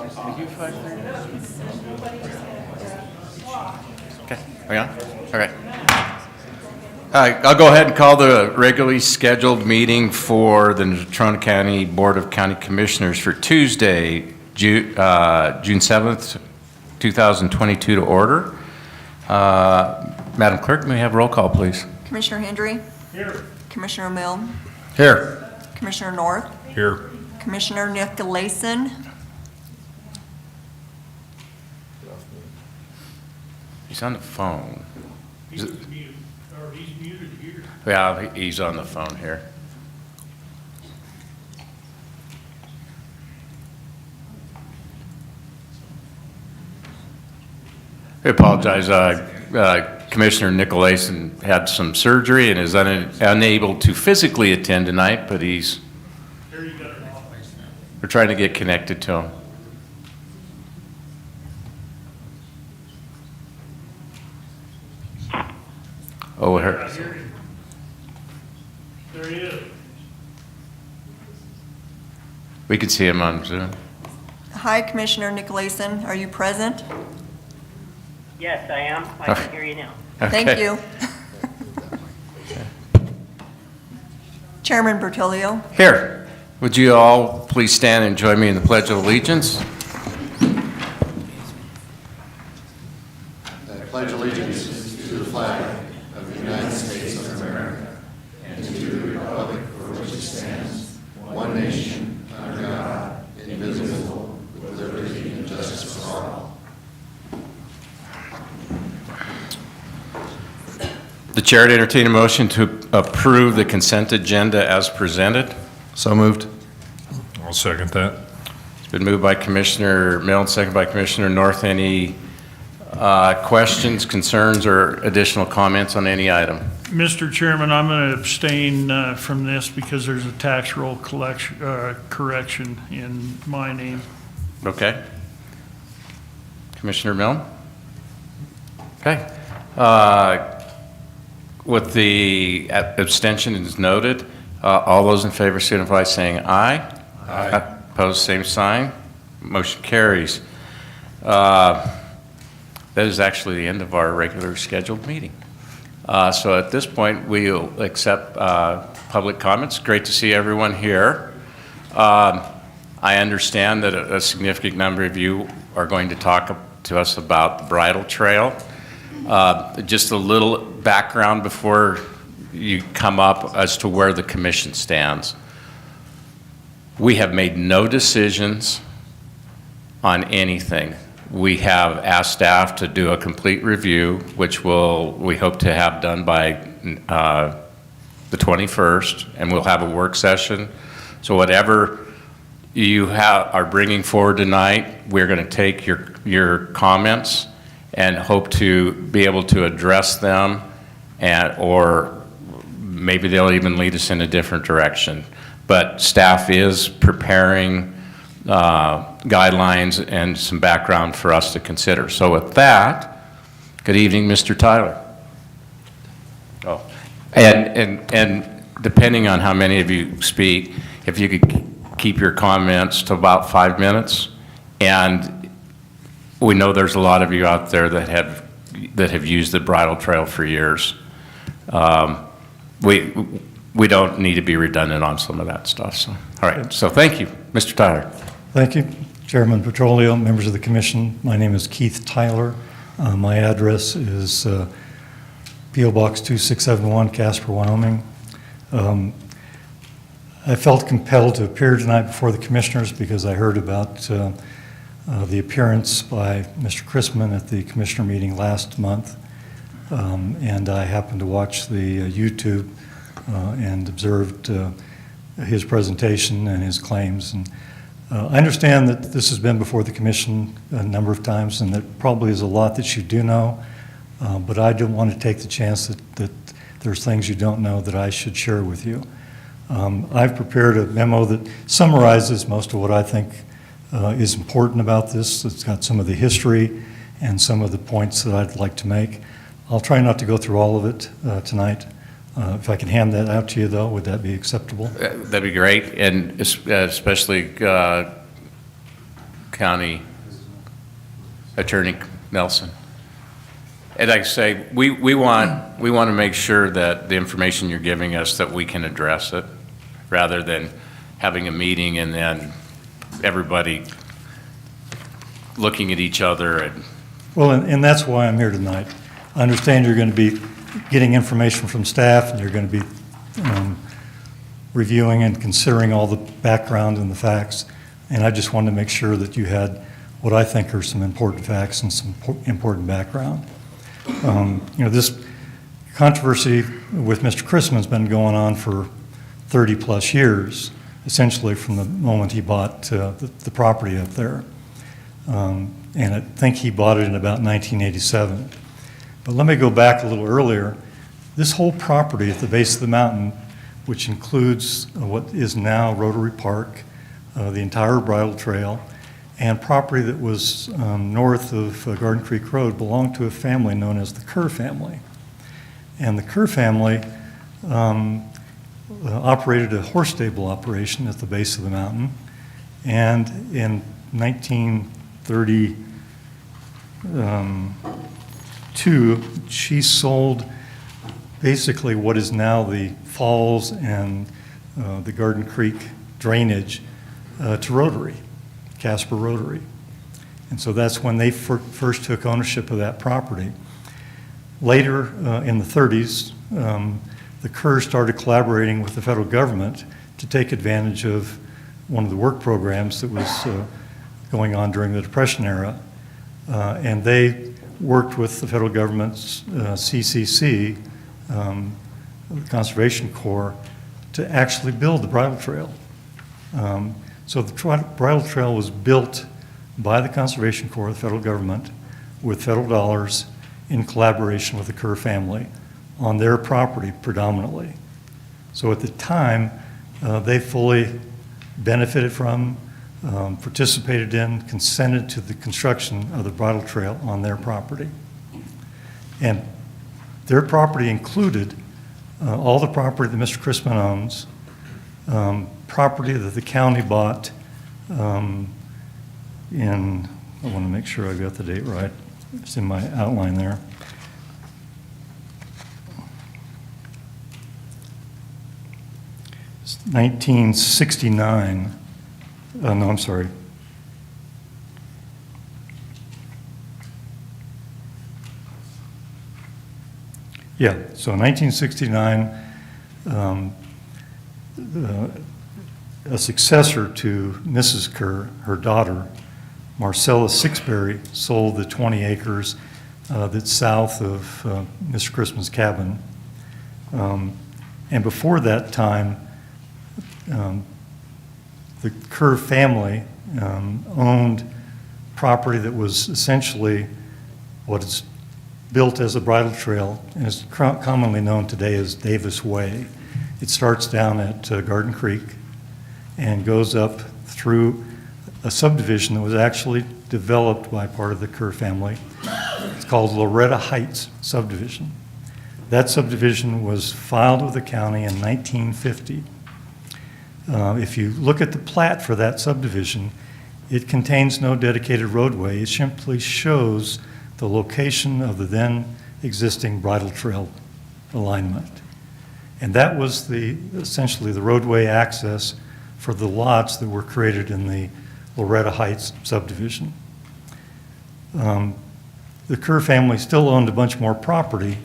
Okay, are you on? Okay. I'll go ahead and call the regularly scheduled meeting for the Natrona County Board of County Commissioners for Tuesday, June 7th, 2022 to order. Madam Clerk, may we have roll call, please? Commissioner Hendry? Here. Commissioner Milne? Here. Commissioner North? Here. Commissioner Nicolason? He's on the phone. He's muted, or he's muted here. Yeah, he's on the phone here. I apologize. Commissioner Nicolason had some surgery and is unable to physically attend tonight, but we're trying to get connected to him. Oh, There he is. we can see him on Zoom. Hi, Commissioner Nicolason. Are you present? Yes, I am. I can hear you now. Thank Okay. you. Chairman Bertolio? Here, would you all please stand and join me in the Pledge of Allegiance? I pledge allegiance to the flag of the United States of America and to the republic for which it stands, one nation, under God, indivisible, with liberty and justice for all. The chair to entertain a motion to approve the consent agenda as presented. So moved. I'll second that. It's been moved by Commissioner Milne, second by Commissioner North. Any questions, concerns, or additional comments on any item? Mr. Chairman, I'm going to abstain from this because there's a tax roll correction in my name. Okay. Commissioner Milne? Okay. With the abstention is noted, all those in favor signify by saying aye. Aye. Opposed, same sign. Motion carries. That is actually the end of our regular scheduled meeting. So at this point, we'll accept public comments. Great to see everyone here. I understand that a significant number of you are going to talk to us about the bridle trail. Just a little background before you come up as to where the commission stands. We have made no decisions on anything. We have asked staff to do a complete review, which we hope to have done by the 21st, and we'll have a work session. So whatever you are bringing forward tonight, we're going to take your comments and hope to be able to address them, or maybe they'll even lead us in a different direction. But staff is preparing guidelines and some background for us to consider. So with that, good evening, Mr. Tyler. Oh, and depending on how many of you speak, if you could keep your comments to about 5 minutes. And we know there's a lot of you out there that have used the bridle trail for years. We don't need to be redundant on some of that stuff. So, all right. So thank you, Mr. Tyler. Thank you, Chairman Petrolio, members of the Commission. My name is Keith Tyler. My address is P.O. Box 2671, Casper, Wyoming. I felt compelled to appear tonight before the Commissioners because I heard about the appearance by Mr. Chrisman at the Commissioner meeting last month. And I happened to watch the YouTube and observed his presentation and his claims. And I understand that this has been before the Commission a number of times, and there probably is a lot that you do know, but I don't want to take the chance that there's things you don't know that I should share with you. I've prepared a memo that summarizes most of what I think is important about this. It's got some of the history and some of the points that I'd like to make. I'll try not to go through all of it tonight. If I can hand that out to you, though, would that be acceptable? That'd be great, and especially County Attorney Nelson. And like I say, we want to make sure that the information you're giving us, that we can address it, rather than having a meeting and then everybody looking at each other and, Well, and that's why I'm here tonight. I understand you're going to be getting information from staff, and you're going to be reviewing and considering all the background and the facts, and I just wanted to make sure that you had what I think are some important facts and some important background. This controversy with Mr. Chrisman's been going on for 30-plus years, essentially from the moment he bought the property up there. And I think he bought it in about 1987. But let me go back a little earlier. This whole property at the base of the mountain, which includes what is now Rotary Park, the entire bridle trail, and property that was north of Garden Creek Road, belonged to a family known as the Kerr family. And the Kerr family operated a horse stable operation at the base of the mountain. And in 1932, she sold basically what is now the falls and the Garden Creek drainage to Rotary, Casper Rotary. And so that's when they first took ownership of that property. Later, in the 30s, the Kerrs started collaborating with the federal government to take advantage of one of the work programs that was going on during the Depression era. And they worked with the federal government's CCC, the Conservation Corps, to actually build the bridle trail. So the bridle trail was built by the Conservation Corps, the federal government, with federal dollars in collaboration with the Kerr family on their property predominantly. So at the time, they fully benefited from, participated in, consented to the construction of the bridle trail on their property. And their property included all the property that Mr. Chrisman owns, property that the county bought I want to make sure I've got the date right. It's in my outline there. It's 1969. No, I'm sorry. Yeah, so 1969, a successor to Mrs. Kerr, her daughter, Marcella Sixberry, sold the 20 acres that's south of Mr. Chrisman's cabin. And before that time, the Kerr family owned property that was essentially what is built as a bridle trail and is commonly known today as Davis Way. It starts down at Garden Creek and goes up through a subdivision that was actually developed by part of the Kerr family. It's called Loretta Heights subdivision. That subdivision was filed with the county in 1950. If you look at the plat for that subdivision, it contains no dedicated roadway. It simply shows the location of the then existing bridle trail alignment. And that was essentially the roadway access for the lots that were created in the Loretta Heights subdivision. The Kerr family still owned a bunch more property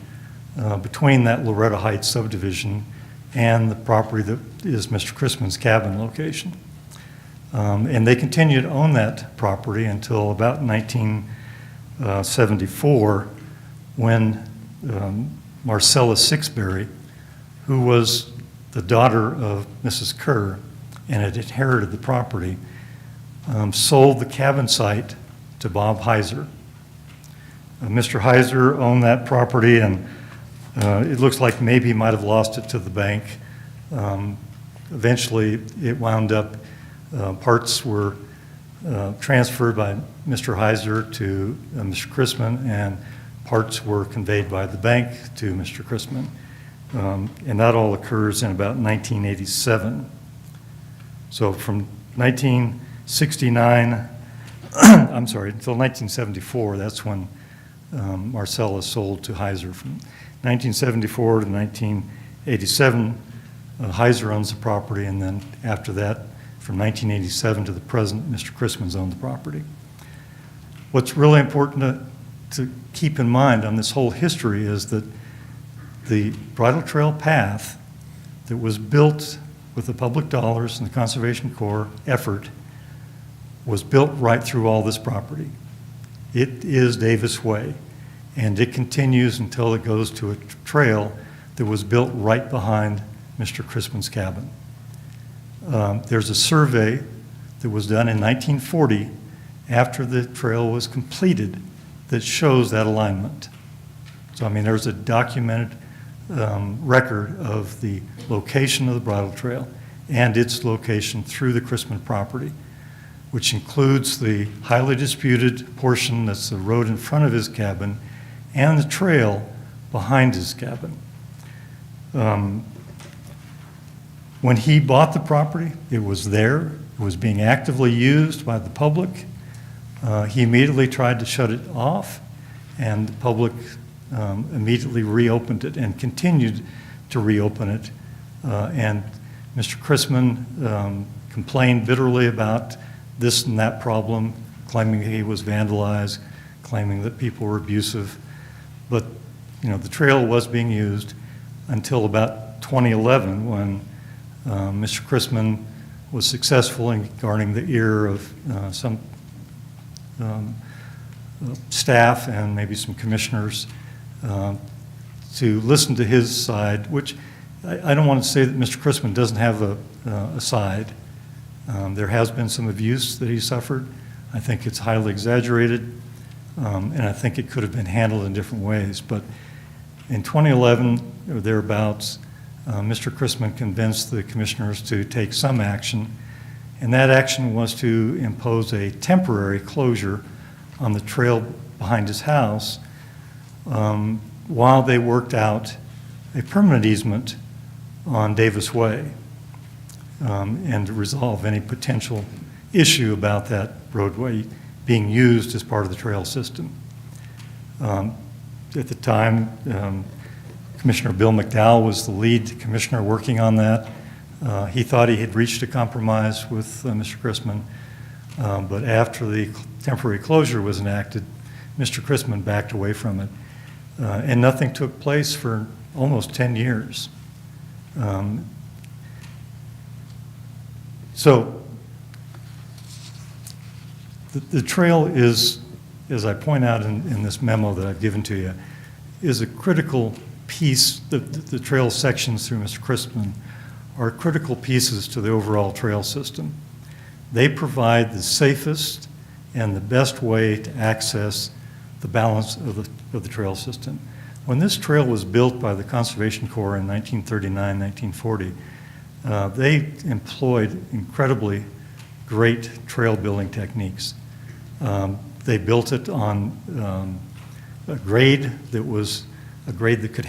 between that Loretta Heights subdivision and the property that is Mr. Chrisman's cabin location. And they continued to own that property until about 1974, when Marcella Sixberry, who was the daughter of Mrs. Kerr and had inherited the property, sold the cabin site to Bob Heiser. Mr. Heiser owned that property, and it looks like maybe he might have lost it to the bank. Eventually, it wound up, parts were transferred by Mr. Heiser to Mr. Chrisman, and parts were conveyed by the bank to Mr. Chrisman. And that all occurs in about 1987. So from 1969 I'm sorry, until 1974. That's when Marcellus sold to Heiser. From 1974 to 1987, Heiser owns the property, and then after that, from 1987 to the present, Mr. Chrisman's owned the property. What's really important to keep in mind on this whole history is that the bridle trail path that was built with the public dollars and the Conservation Corps effort was built right through all this property. It is Davis Way, and it continues until it goes to a trail that was built right behind Mr. Chrisman's cabin. There's a survey that was done in 1940 after the trail was completed that shows that alignment. So, I mean, there's a documented record of the location of the bridle trail and its location through the Chrisman property, which includes the highly disputed portion that's the road in front of his cabin and the trail behind his cabin. When he bought the property, it was there. It was being actively used by the public. He immediately tried to shut it off, and the public immediately reopened it and continued to reopen it. And Mr. Chrisman complained bitterly about this and that problem, claiming he was vandalized, claiming that people were abusive. But, you know, the trail was being used until about 2011 when Mr. Chrisman was successful in garnering the ear of some staff and maybe some commissioners to listen to his side, which I don't want to say that Mr. Chrisman doesn't have a side. There has been some abuse that he suffered. I think it's highly exaggerated, and I think it could have been handled in different ways. But in 2011 or thereabouts, Mr. Chrisman convinced the commissioners to take some action, and that action was to impose a temporary closure on the trail behind his house while they worked out a permanent easement on Davis Way and to resolve any potential issue about that roadway being used as part of the trail system. At the time, Commissioner Bill McDowell was the lead commissioner working on that. He thought he had reached a compromise with Mr. Chrisman, but after the temporary closure was enacted, Mr. Chrisman backed away from it, and nothing took place for almost 10 years. So the trail is, as I point out in this memo that I've given to you, is a critical piece. The trail sections through Mr. Chrisman are critical pieces to the overall trail system. They provide the safest and the best way to access the balance of the trail system. When this trail was built by the Conservation Corps in 1939, 1940, they employed incredibly great trail building techniques. They built it on a grade that was a grade that could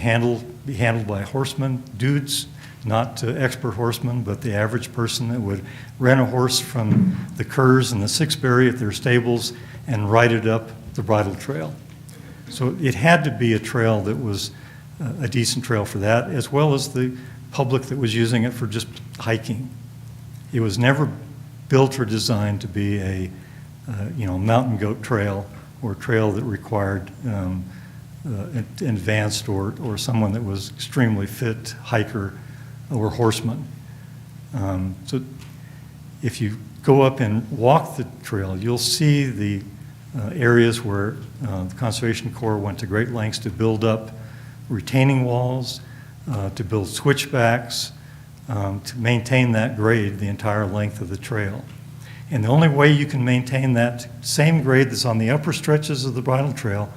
be handled by horsemen, dudes, not expert horsemen, but the average person that would rent a horse from the Kerrs and the Sixbury at their stables and ride it up the bridle trail. So it had to be a trail that was a decent trail for that, as well as the public that was using it for just hiking. It was never built or designed to be a mountain goat trail or a trail that required an advanced or someone that was extremely fit hiker or horseman. So if you go up and walk the trail, you'll see the areas where the Conservation Corps went to great lengths to build up retaining walls, to build switchbacks, to maintain that grade the entire length of the trail. And the only way you can maintain that same grade that's on the upper stretches of the bridle trail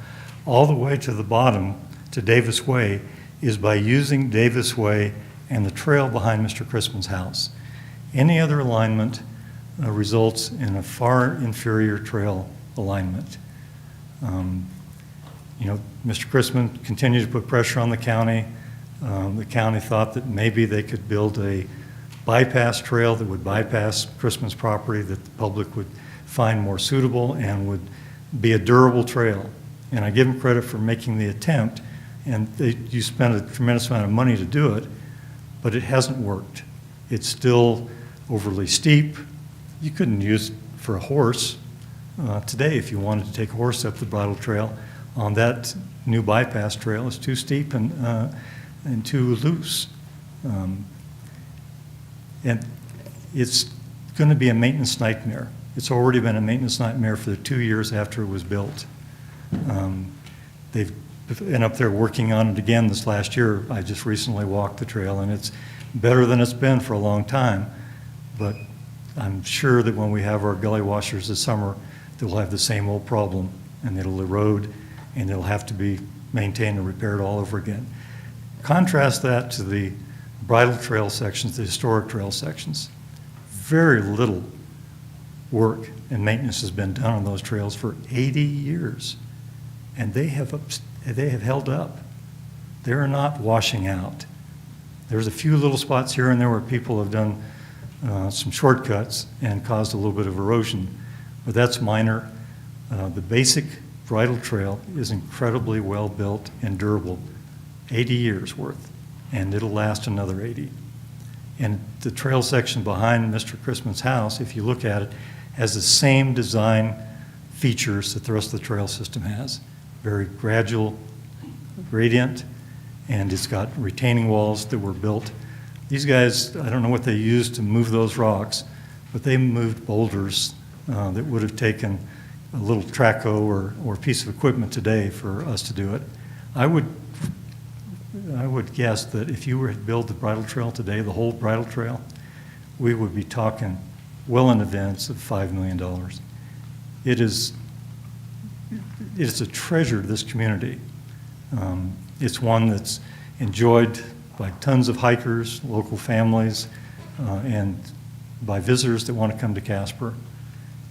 all the way to the bottom to Davis Way is by using Davis Way and the trail behind Mr. Chrisman's house. Any other alignment results in a far inferior trail alignment. Mr. Chrisman continued to put pressure on the county. The county thought that maybe they could build a bypass trail that would bypass Chrisman's property that the public would find more suitable and would be a durable trail. And I give them credit for making the attempt, and you spent a tremendous amount of money to do it, but it hasn't worked. It's still overly steep. You couldn't use it for a horse today if you wanted to take a horse up the bridle trail on that new bypass trail. It's too steep and too loose. And it's going to be a maintenance nightmare. It's already been a maintenance nightmare for the 2 years after it was built. They've been up there working on it again this last year. I just recently walked the trail, and it's better than it's been for a long time. But I'm sure that when we have our gully washers this summer, that we'll have the same old problem, and it'll erode, and it'll have to be maintained and repaired all over again. Contrast that to the bridle trail sections, the historic trail sections. Very little work and maintenance has been done on those trails for 80 years, and they have held up. They're not washing out. There's a few little spots here and there where people have done some shortcuts and caused a little bit of erosion, but that's minor. The basic bridle trail is incredibly well built and durable, 80 years worth, and it'll last another 80. And the trail section behind Mr. Chrisman's house, if you look at it, has the same design features that the rest of the trail system has. Very gradual gradient, and it's got retaining walls that were built. These guys, I don't know what they used to move those rocks, but they moved boulders that would have taken a little traco or piece of equipment today for us to do it. I would guess that if you were to build the bridle trail today, the whole bridle trail, we would be talking well in advance of $5 million. It is a treasure to this community. It's one that's enjoyed by tons of hikers, local families, and by visitors that want to come to Casper.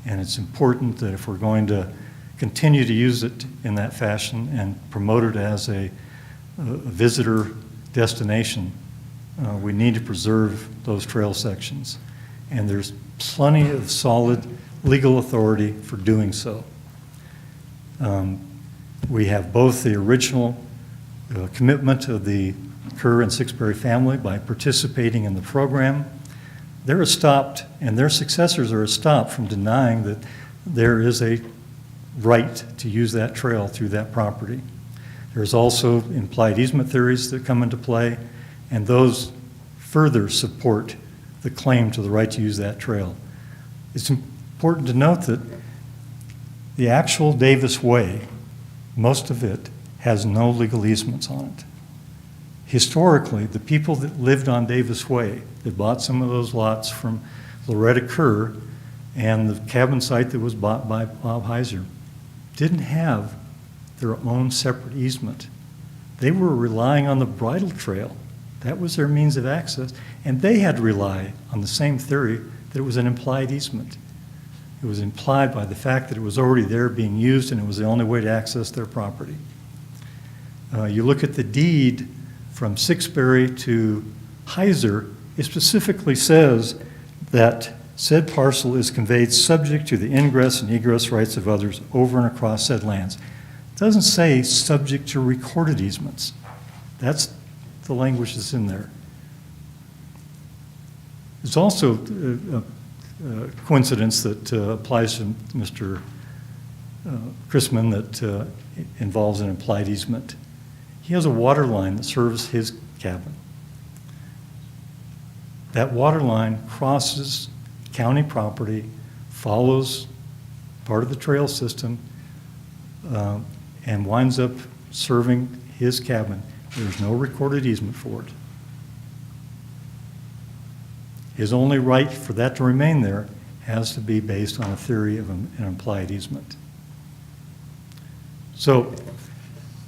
And it's important that if we're going to continue to use it in that fashion and promote it as a visitor destination, we need to preserve those trail sections. And there's plenty of solid legal authority for doing so. We have both the original commitment of the Kerr and Sixbury family by participating in the program. They're estopped, and their successors are estopped from denying that there is a right to use that trail through that property. There's also implied easement theories that come into play, and those further support the claim to the right to use that trail. It's important to note that the actual Davis Way, most of it, has no legal easements on it. Historically, the people that lived on Davis Way, that bought some of those lots from Loretta Kerr and the cabin site that was bought by Bob Heiser, didn't have their own separate easement. They were relying on the bridle trail. That was their means of access, and they had to rely on the same theory that it was an implied easement. It was implied by the fact that it was already there being used, and it was the only way to access their property. You look at the deed from Sixbury to Heiser, it specifically says that said parcel is conveyed subject to the ingress and egress rights of others over and across said lands. It doesn't say subject to recorded easements. That's the language that's in there. There's also a coincidence that applies to Mr. Chrisman that involves an implied easement. He has a water line that serves his cabin. That water line crosses county property, follows part of the trail system, and winds up serving his cabin. There's no recorded easement for it. His only right for that to remain there has to be based on a theory of an implied easement. So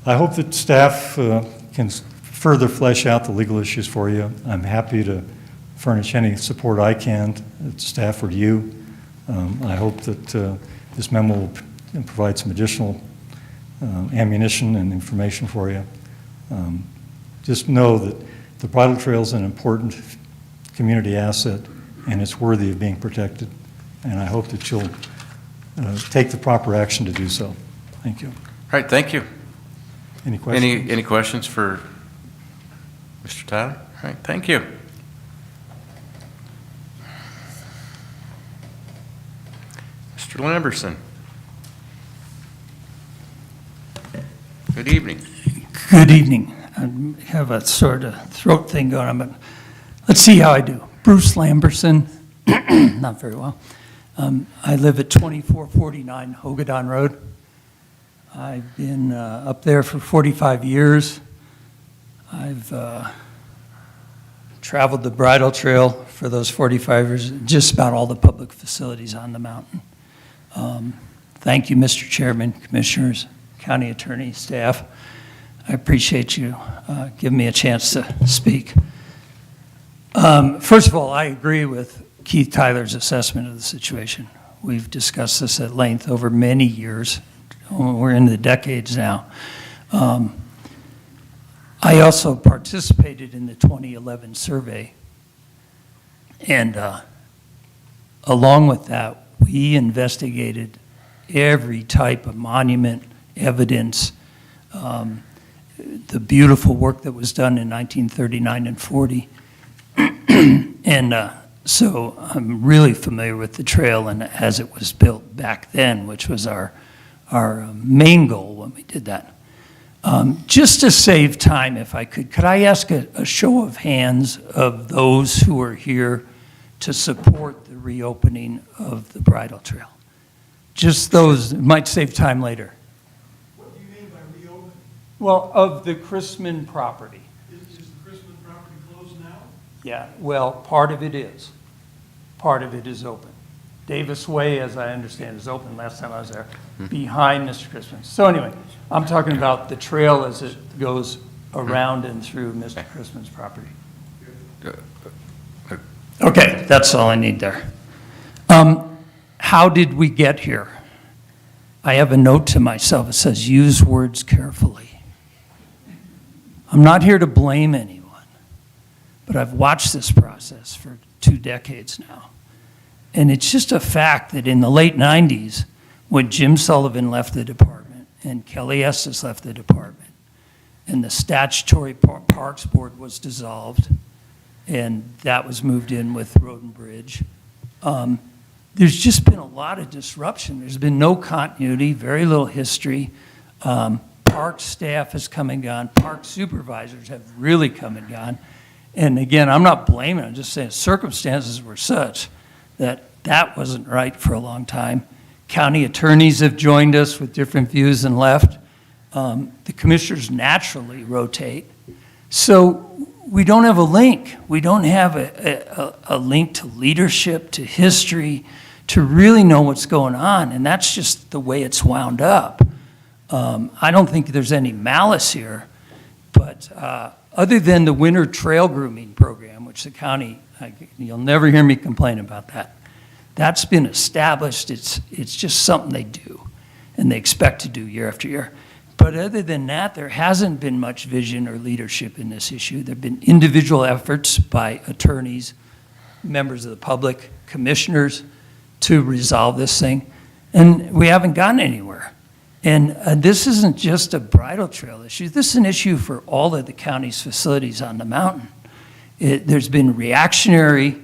I hope that staff can further flesh out the legal issues for you. I'm happy to furnish any support I can to staff or to you. I hope that this memo will provide some additional ammunition and information for you. Just know that the bridle trail is an important community asset, and it's worthy of being protected. And I hope that you'll take the proper action to do so. Thank you. All right, thank you. Any questions? Any questions for Mr. Tyler? All right, thank you. Mr. Lamberson. Good evening. Good evening. I have a sort of throat thing going on, but let's see how I do. Bruce Lamberson, not very well. I live at 2449 Hogadon Road. I've been up there for 45 years. I've traveled the bridle trail for those 45 years, just about all the public facilities on the mountain. Thank you, Mr. Chairman, Commissioners, County Attorney, staff. I appreciate you giving me a chance to speak. First of all, I agree with Keith Tyler's assessment of the situation. We've discussed this at length over many years. We're in the decades now. I also participated in the 2011 survey, and along with that, we investigated every type of monument, evidence, the beautiful work that was done in 1939 and 40. And so I'm really familiar with the trail and as it was built back then, which was our main goal when we did that. Just to save time, if I could I ask a show of hands of those who are here to support the reopening of the bridle trail? Just those, it might save time later. What do you mean by reopen? Well, of the Chrisman property. Is the Chrisman property closed now? Yeah, well, part of it is. Part of it is open. Davis Way, as I understand, is open. Last time I was there, behind Mr. Chrisman. So anyway, I'm talking about the trail as it goes around and through Mr. Chrisman's property. Okay, that's all I need there. How did we get here? I have a note to myself. It says, use words carefully. I'm not here to blame anyone, but I've watched this process for 2 decades now. And it's just a fact that in the late 90s, when Jim Sullivan left the department and Kelly Estes left the department, and the statutory Parks Board was dissolved, and that was moved in with Road and Bridge, there's just been a lot of disruption. There's been no continuity, very little history. Park staff has come and gone. Park supervisors have really come and gone. And again, I'm not blaming, I'm just saying circumstances were such that that wasn't right for a long time. County attorneys have joined us with different views and left. The commissioners naturally rotate. So we don't have a link. We don't have a link to leadership, to history, to really know what's going on. And that's just the way it's wound up. I don't think there's any malice here, but other than the winter trail grooming program, which the county, you'll never hear me complain about that. That's been established. It's just something they do, and they expect to do year after year. But other than that, there hasn't been much vision or leadership in this issue. There have been individual efforts by attorneys, members of the public, commissioners to resolve this thing, and we haven't gotten anywhere. And this isn't just a bridle trail issue. This is an issue for all of the county's facilities on the mountain. There's been reactionary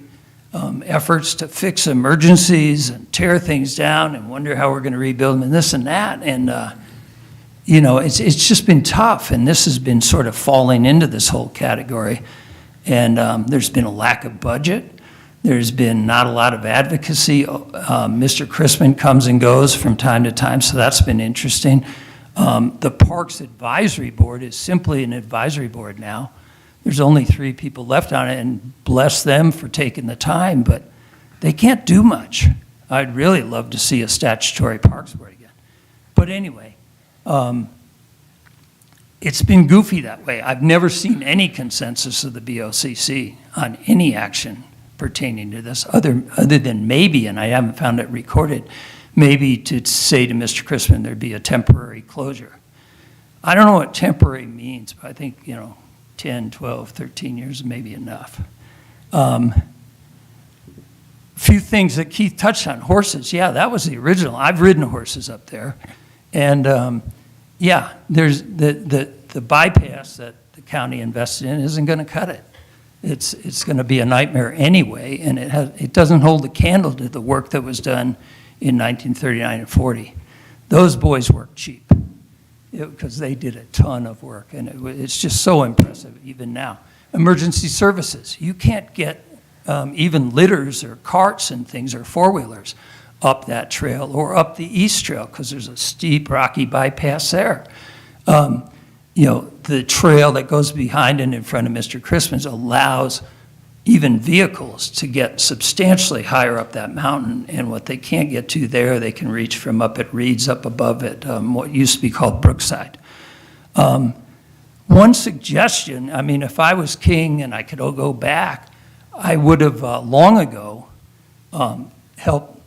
efforts to fix emergencies and tear things down and wonder how we're going to rebuild them and this and that. And, you know, it's just been tough. And this has been sort of falling into this whole category. And there's been a lack of budget. There's been not a lot of advocacy. Mr. Chrisman comes and goes from time to time, so that's been interesting. The Parks Advisory Board is simply an advisory board now. There's only 3 people left on it, and bless them for taking the time, but they can't do much. I'd really love to see a statutory Parks Board again. But anyway, it's been goofy that way. I've never seen any consensus of the BOCC on any action pertaining to this, other than maybe, and I haven't found it recorded, maybe to say to Mr. Chrisman there'd be a temporary closure. I don't know what temporary means, but I think, you know, 10, 12, 13 years may be enough. few things that Keith touched on. Horses, yeah, that was the original. I've ridden horses up there. And yeah, there's the bypass that the county invested in isn't going to cut it. It's going to be a nightmare anyway, and it doesn't hold a candle to the work that was done in 1939 and 40. Those boys worked cheap because they did a ton of work, and it's just so impressive even now. Emergency services, you can't get even litters or carts and things or four-wheelers up that trail or up the east trail because there's a steep rocky bypass there. You know, the trail that goes behind and in front of Mr. Christmas allows even vehicles to get substantially higher up that mountain, and what they can't get to there, they can reach from up at Reed's, up above it, what used to be called Brookside. One suggestion, I mean, if I was king and I could go back, I would have long ago helped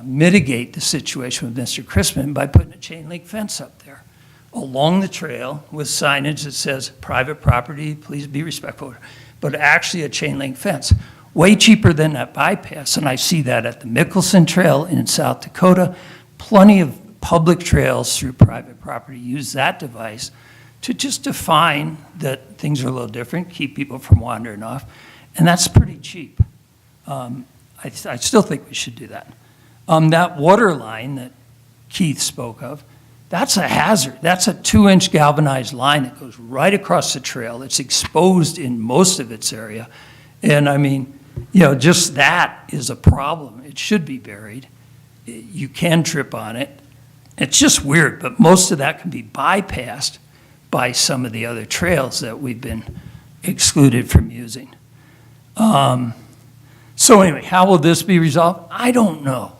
mitigate the situation with Mr. Christman by putting a chain link fence up there along the trail with signage that says private property, please be respectful, but actually a chain link fence. Way cheaper than that bypass, and I see that at the Mickelson Trail in South Dakota. Plenty of public trails through private property use that device to just define that things are a little different, keep people from wandering off, and that's pretty cheap. I still think we should do that. That water line that Keith spoke of, that's a hazard. That's a 2-inch galvanized line that goes right across the trail. It's exposed in most of its area. And I mean, you know, just that is a problem. It should be buried. You can trip on it. It's just weird, but most of that can be bypassed by some of the other trails that we've been excluded from using. So anyway, how will this be resolved? I don't know.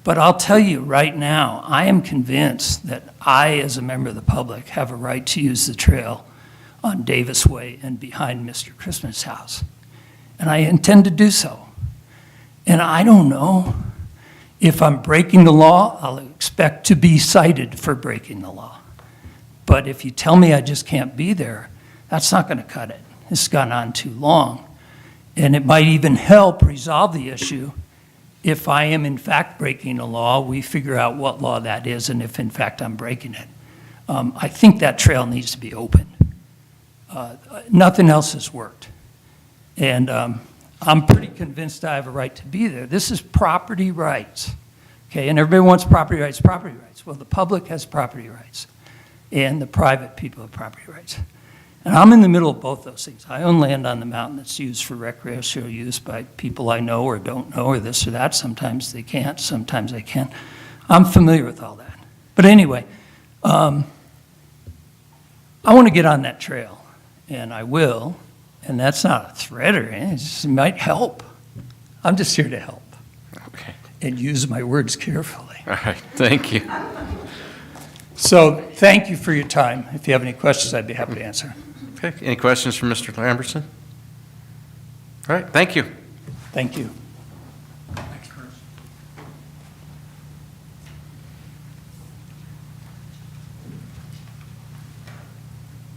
But I'll tell you right now, I am convinced that I, as a member of the public, have a right to use the trail on Davis Way and behind Mr. Christmas' house. And I intend to do so. And I don't know if I'm breaking the law, I'll expect to be cited for breaking the law. But if you tell me I just can't be there, that's not going to cut it. It's gone on too long. And it might even help resolve the issue if I am in fact breaking a law, we figure out what law that is and if in fact I'm breaking it. I think that trail needs to be open. Nothing else has worked. And I'm pretty convinced I have a right to be there. This is property rights, okay? And everybody wants property rights, property rights. Well, the public has property rights and the private people have property rights. And I'm in the middle of both those things. I own land on the mountain that's used for recreational use by people I know or don't know or this or that. Sometimes they can't, sometimes they can. I'm familiar with all that. But anyway, I want to get on that trail, and I will, and that's not a threat or anything. It might help. I'm just here to help. Okay. And use my words carefully. All right, thank you. So thank you for your time. If you have any questions, I'd be happy to answer. Okay, any questions for Mr. Lambertson? All right, thank you. Thank you.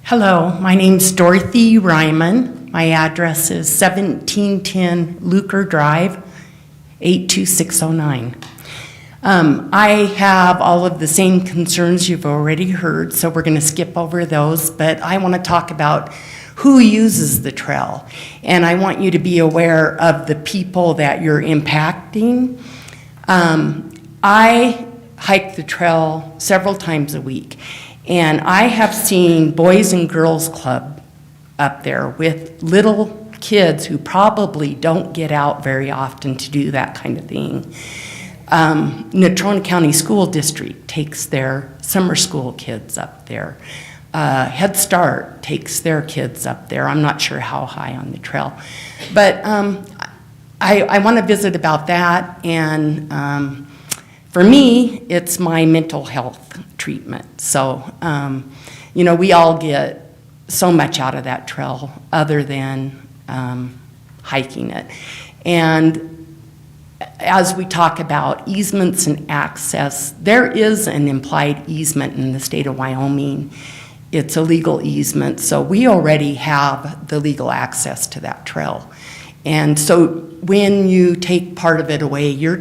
Hello, my name's Dorothy Ryman. My address is 1710 Luker Drive, 82609. I have all of the same concerns you've already heard, so we're going to skip over those, but I want to talk about who uses the trail. And I want you to be aware of the people that you're impacting. I hike the trail several times a week, and I have seen Boys and Girls Club up there with little kids who probably don't get out very often to do that kind of thing. Natrona County School District takes their summer school kids up there. Head Start takes their kids up there. I'm not sure how high on the trail. But I want to visit about that, and for me, it's my mental health treatment. So, you know, we all get so much out of that trail other than hiking it. And as we talk about easements and access, there is an implied easement in the state of Wyoming. It's a legal easement, so we already have the legal access to that trail. And so when you take part of it away, you're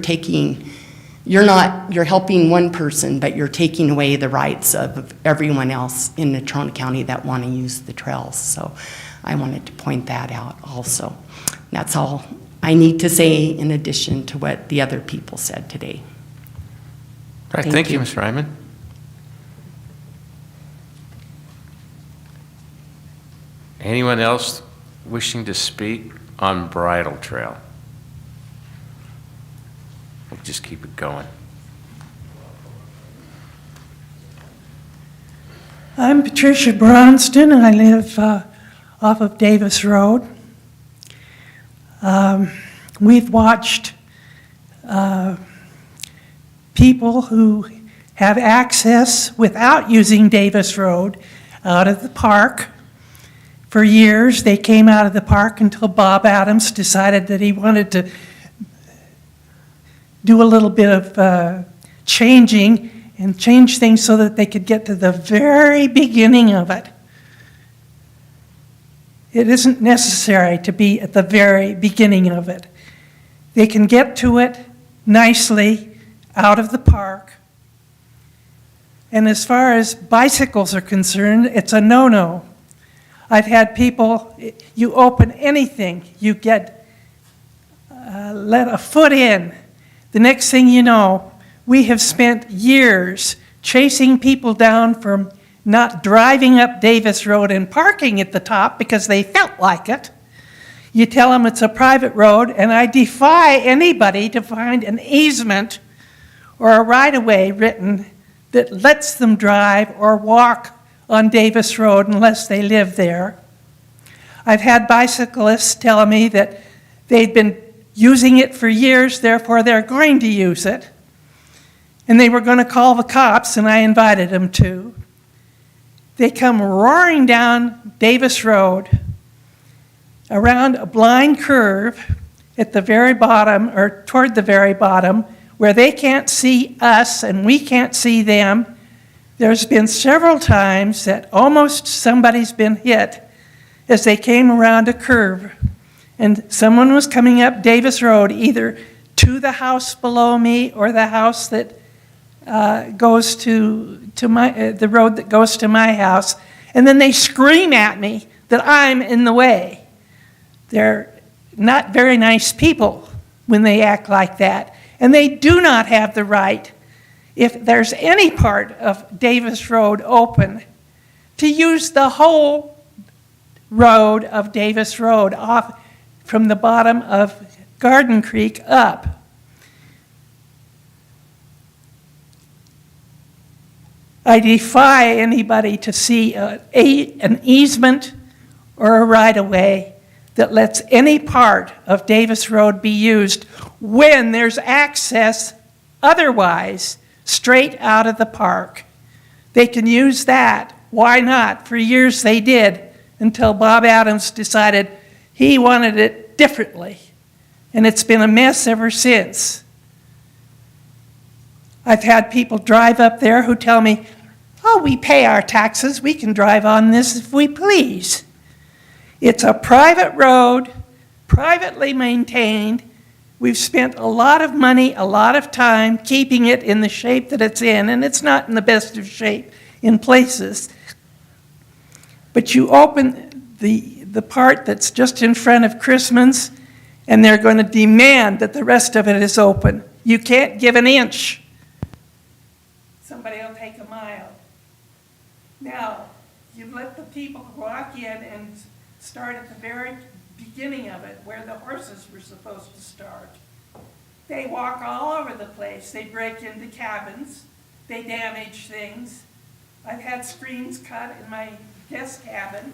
helping one person, but you're taking away the rights of everyone else in Natrona County that want to use the trails. So I wanted to point that out also. That's all I need to say in addition to what the other people said today. All right, thank you, Ms. Ryman. Anyone else wishing to speak on Bridle Trail? We'll just keep it going. I'm Patricia Bronston, and I live off of Davis Road. We've watched people who have access without using Davis Road out of the park. For years, they came out of the park until Bob Adams decided that he wanted to do a little bit of changing and change things so that they could get to the very beginning of it. It isn't necessary to be at the very beginning of it. They can get to it nicely out of the park. And as far as bicycles are concerned, it's a no-no. I've had people, you open anything, you get, let a foot in. The next thing you know, we have spent years chasing people down from not driving up Davis Road and parking at the top because they felt like it. You tell them it's a private road, and I defy anybody to find an easement or a right-of-way written that lets them drive or walk on Davis Road unless they live there. I've had bicyclists tell me that they'd been using it for years, therefore they're going to use it. And they were going to call the cops, and I invited them to. They come roaring down Davis Road around a blind curve at the very bottom, or toward the very bottom, where they can't see us and we can't see them. There's been several times that almost somebody's been hit as they came around a curve. And someone was coming up Davis Road, either to the house below me or the house that goes to the road that goes to my house. And then they scream at me that I'm in the way. They're not very nice people when they act like that. And they do not have the right, if there's any part of Davis Road open, to use the whole road of Davis Road off from the bottom of Garden Creek up. I defy anybody to see an easement or a right-of-way that lets any part of Davis Road be used when there's access otherwise straight out of the park. They can use that. Why not? For years they did, until Bob Adams decided he wanted it differently. And it's been a mess ever since. I've had people drive up there who tell me, oh, we pay our taxes, we can drive on this if we please. It's a private road, privately maintained. We've spent a lot of money, a lot of time keeping it in the shape that it's in, and it's not in the best of shape in places. But you open the part that's just in front of Christmas, and they're going to demand that the rest of it is open. You can't give an inch. Somebody will take a mile. Now, you let the people walk in and start at the very beginning of it, where the horses were supposed to start. They walk all over the place. They break into cabins. They damage things. I've had screens cut in my guest cabin.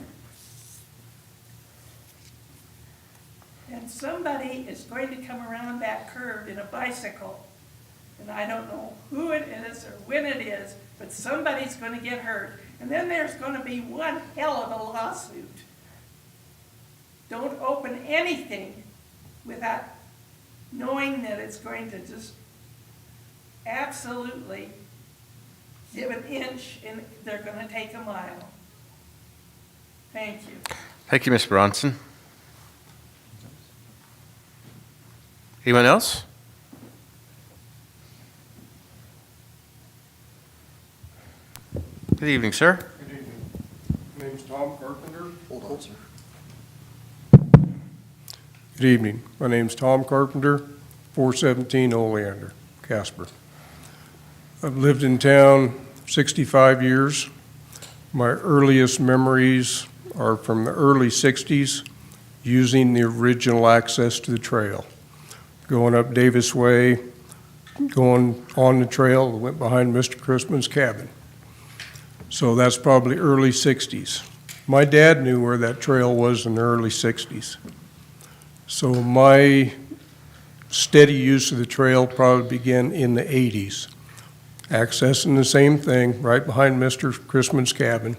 And somebody is going to come around that curve in a bicycle. And I don't know who it is or when it is, but somebody's going to get hurt. And then there's going to be one hell of a lawsuit. Don't open anything without knowing that it's going to just absolutely give an inch and they're going to take a mile. Thank you. Thank you, Ms. Bronson. Anyone else? Good evening, sir. Good evening. My name's Tom Carpenter. Hold on, sir. Good evening. My name's Tom Carpenter, 417 Oleander, Casper. I've lived in town 65 years. My earliest memories are from the early 60s, using the original access to the trail. Going up Davis Way, going on the trail that went behind Mr. Christman's cabin. So that's probably early 60s. My dad knew where that trail was in the early 60s. So my steady use of the trail probably began in the 80s. Accessing the same thing right behind Mr. Christman's cabin.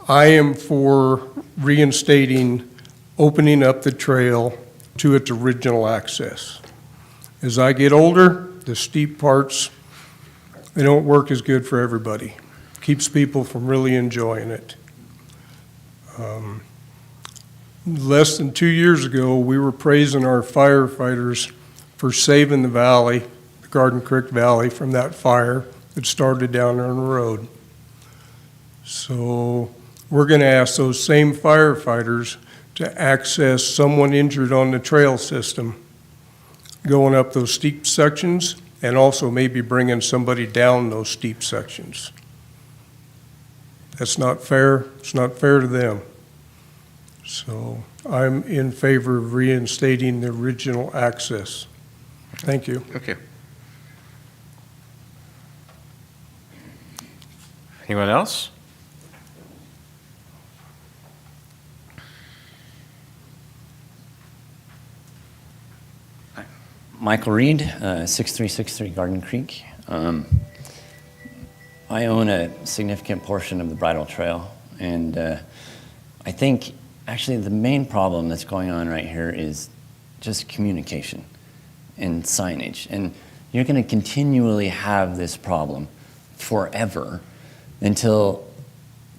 I am for reinstating, opening up the trail to its original access. As I get older, the steep parts, they don't work as good for everybody. Keeps people from really enjoying it. Less than 2 years ago, we were praising our firefighters for saving the valley, the Garden Creek Valley, from that fire that started down there on the road. So we're going to ask those same firefighters to access someone injured on the trail system, going up those steep sections, and also maybe bringing somebody down those steep sections. That's not fair. It's not fair to them. So I'm in favor of reinstating the original access. Thank you. Okay. Anyone else? Michael Reed, 6363 Garden Creek. I own a significant portion of the bridle trail, and I think actually the main problem that's going on right here is just communication and signage. And you're going to continually have this problem forever until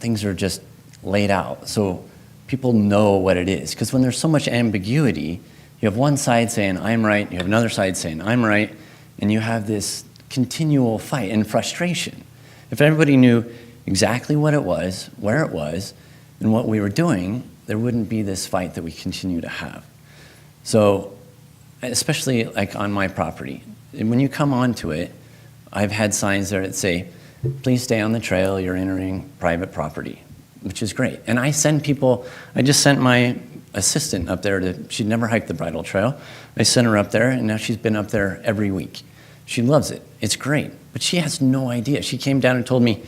things are just laid out so people know what it is. Because when there's so much ambiguity, you have one side saying, I'm right, you have another side saying, I'm right, and you have this continual fight and frustration. If everybody knew exactly what it was, where it was, and what we were doing, there wouldn't be this fight that we continue to have. So, especially like on my property, when you come onto it, I've had signs there that say, please stay on the trail, you're entering private property, which is great. And I send people, I just sent my assistant up there she'd never hiked the bridle trail. I sent her up there, and now she's been up there every week. She loves it. It's great. But she has no idea. She came down and told me,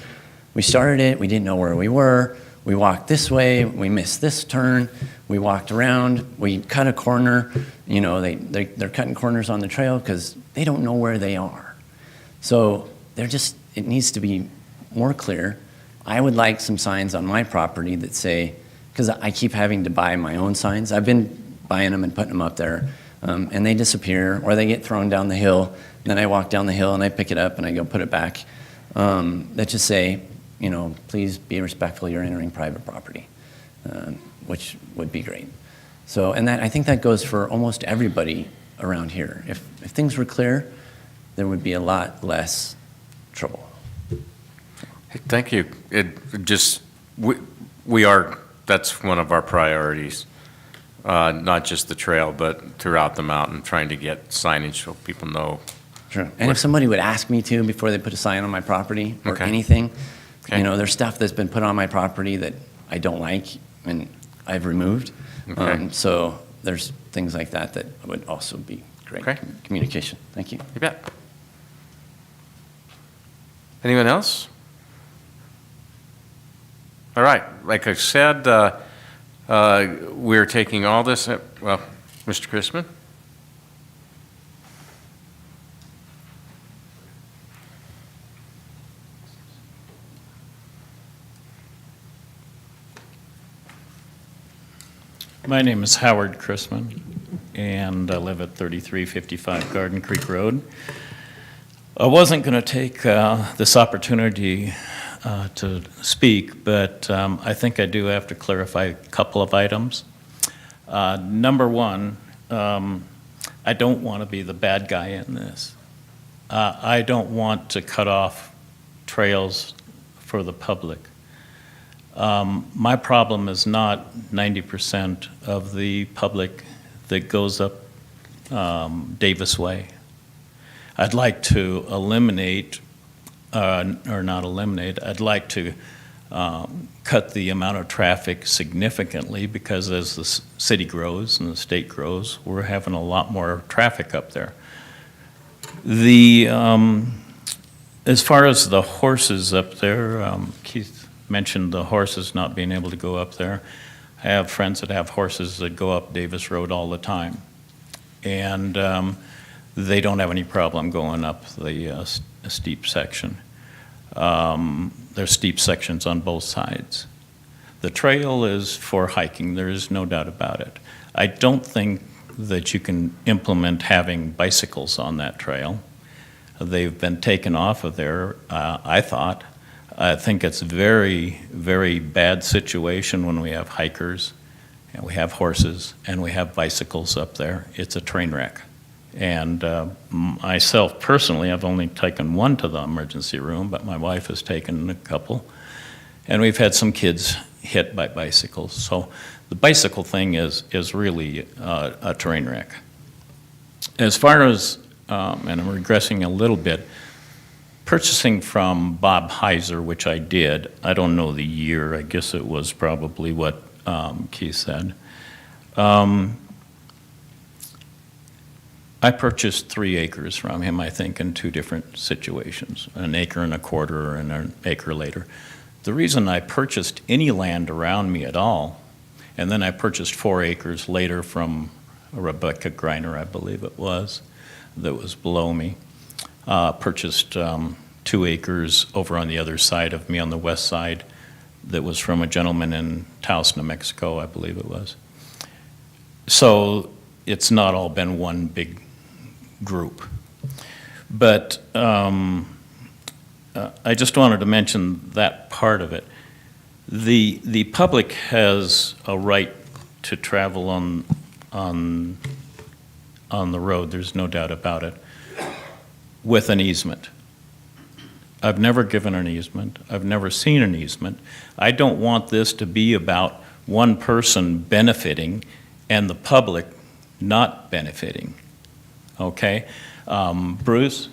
we started it, we didn't know where we were, we walked this way, we missed this turn, we walked around, we cut a corner. You know, they're cutting corners on the trail because they don't know where they are. So it needs to be more clear. I would like some signs on my property that say, because I keep having to buy my own signs. I've been buying them and putting them up there, and they disappear, or they get thrown down the hill. And then I walk down the hill and I pick it up and I go put it back. That just say, you know, please be respectful, you're entering private property, which would be great. So, and I think that goes for almost everybody around here. If things were clear, there would be a lot less trouble. Hey, thank you. That's one of our priorities, not just the trail, but throughout the mountain, trying to get signage so people know. Sure. And if somebody would ask me to before they put a sign on my property or Okay. anything, Okay. you know, there's stuff that's been put on my property that I don't like and I've removed. Okay. So there's things like that that would also be great. Okay. Communication. Thank you. You bet. Anyone else? All right, like I said, we're taking all this, well, Mr. Christman? My name is Howard Chrisman, and I live at 3355 Garden Creek Road. I wasn't going to take this opportunity to speak, but I think I do have to clarify a couple of items. Number one, I don't want to be the bad guy in this. I don't want to cut off trails for the public. My problem is not 90% of the public that goes up Davis Way. I'd like to eliminate, or not eliminate, I'd like to cut the amount of traffic significantly, because as the city grows and the state grows, we're having a lot more traffic up there. As far as the horses up there, Keith mentioned the horses not being able to go up there. I have friends that have horses that go up Davis Road all the time, and they don't have any problem going up the steep section. There's steep sections on both sides. The trail is for hiking, there is no doubt about it. I don't think that you can implement having bicycles on that trail. They've been taken off of there, I thought. I think it's very, very bad situation when we have hikers, and we have horses, and we have bicycles up there. It's a train wreck. And myself personally, I've only taken one to the emergency room, but my wife has taken a couple. And we've had some kids hit by bicycles. So the bicycle thing is really a train wreck. As far as, and I'm regressing a little bit, purchasing from Bob Heiser, which I did, I don't know the year, I guess it was probably what Keith said. I purchased 3 acres from him, I think, in 2 different situations, an acre and a quarter and an acre later. The reason I purchased any land around me at all, and then I purchased 4 acres later from Rebecca Greiner, I believe it was, that was below me, purchased 2 acres over on the other side of me on the west side that was from a gentleman in Taos, New Mexico, I believe it was. So it's not all been one big group. But I just wanted to mention that part of it. The public has a right to travel on the road, there's no doubt about it, with an easement. I've never given an easement. I've never seen an easement. I don't want this to be about one person benefiting and the public not benefiting, okay? Bruce,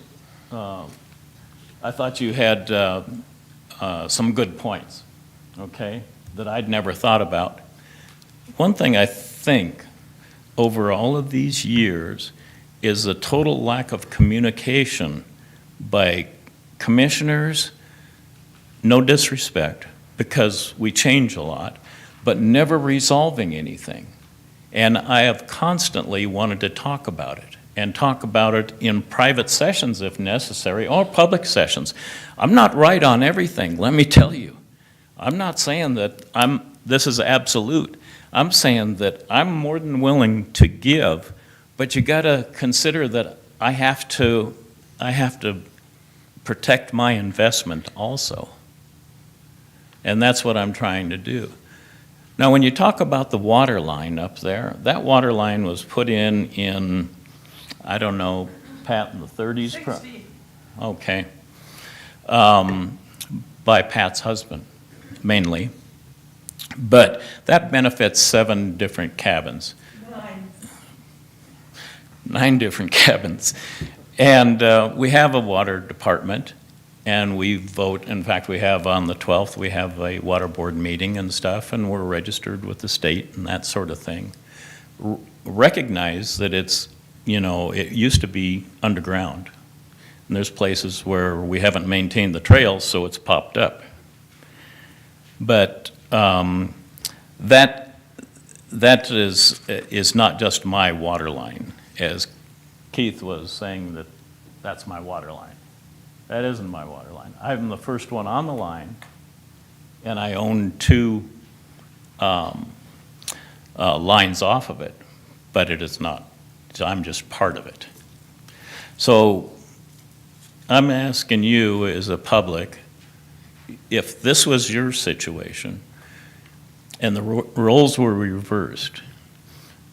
I thought you had some good points, okay, that I'd never thought about. One thing I think over all of these years is the total lack of communication by commissioners, no disrespect, because we change a lot, but never resolving anything. And I have constantly wanted to talk about it, and talk about it in private sessions if necessary, or public sessions. I'm not right on everything, let me tell you. I'm not saying that this is absolute. I'm saying that I'm more than willing to give, but you gotta consider that I have to protect my investment also. And that's what I'm trying to do. Now, when you talk about the water line up there, that water line was put in, I don't know, Pat, in the 30s? 60. Okay. By Pat's husband, mainly. But that benefits 7 different cabins. 9 different cabins. And we have a water department, and we vote. In fact, we have on the 12th, we have a water board meeting and stuff, and we're registered with the state and that sort of thing. Recognize that it's, you know, it used to be underground. And there's places where we haven't maintained the trails, so it's popped up. But that is not just my water line, as Keith was saying that's my water line. That isn't my water line. I'm the first one on the line, and I own 2 lines off of it, but it is not. I'm just part of it. So I'm asking you as a public, if this was your situation and the roles were reversed,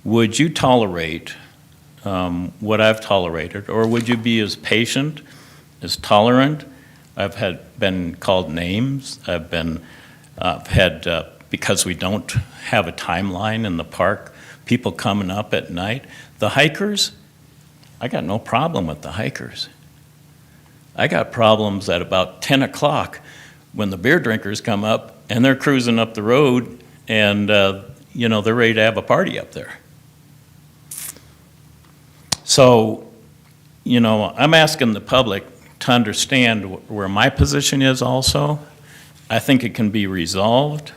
would you tolerate what I've tolerated, or would you be as patient, as tolerant? I've been called names. I've had, because we don't have a timeline in the park, people coming up at night. The hikers, I got no problem with the hikers. I got problems at about 10 o'clock when the beer drinkers come up and they're cruising up the road and, they're ready to have a party up there. So, I'm asking the public to understand where my position is also. I think it can be resolved.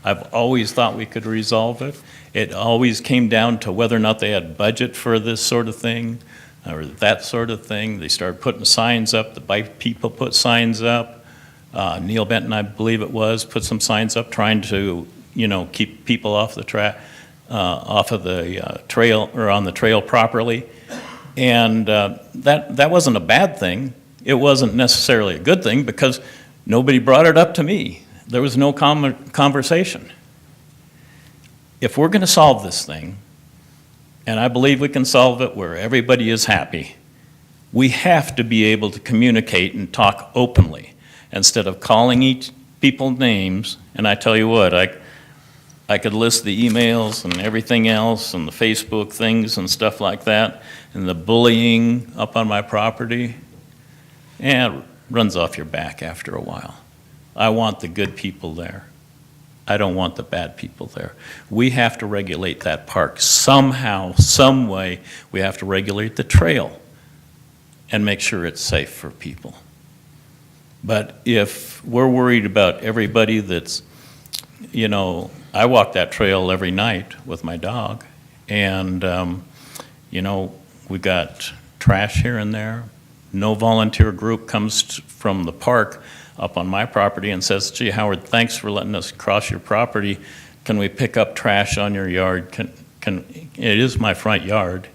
I've always thought we could resolve it. It always came down to whether or not they had budget for this sort of thing or that sort of thing. They started putting signs up. The bike people put signs up. Neil Benton, I believe it was, put some signs up trying to, keep people off the track, off of the trail or on the trail properly. And that wasn't a bad thing. It wasn't necessarily a good thing because nobody brought it up to me. There was no conversation. If we're going to solve this thing, and I believe we can solve it where everybody is happy, we have to be able to communicate and talk openly instead of calling each people names. And I tell you what, I could list the emails and everything else and the Facebook things and stuff like that and the bullying up on my property. And it runs off your back after a while. I want the good people there. I don't want the bad people there. We have to regulate that park somehow, some way. We have to regulate the trail and make sure it's safe for people. But if we're worried about everybody that's, I walk that trail every night with my dog, and, we got trash here and there. No volunteer group comes from the park up on my property and says, gee, Howard, thanks for letting us cross your property. Can we pick up trash on your yard? It is my front yard.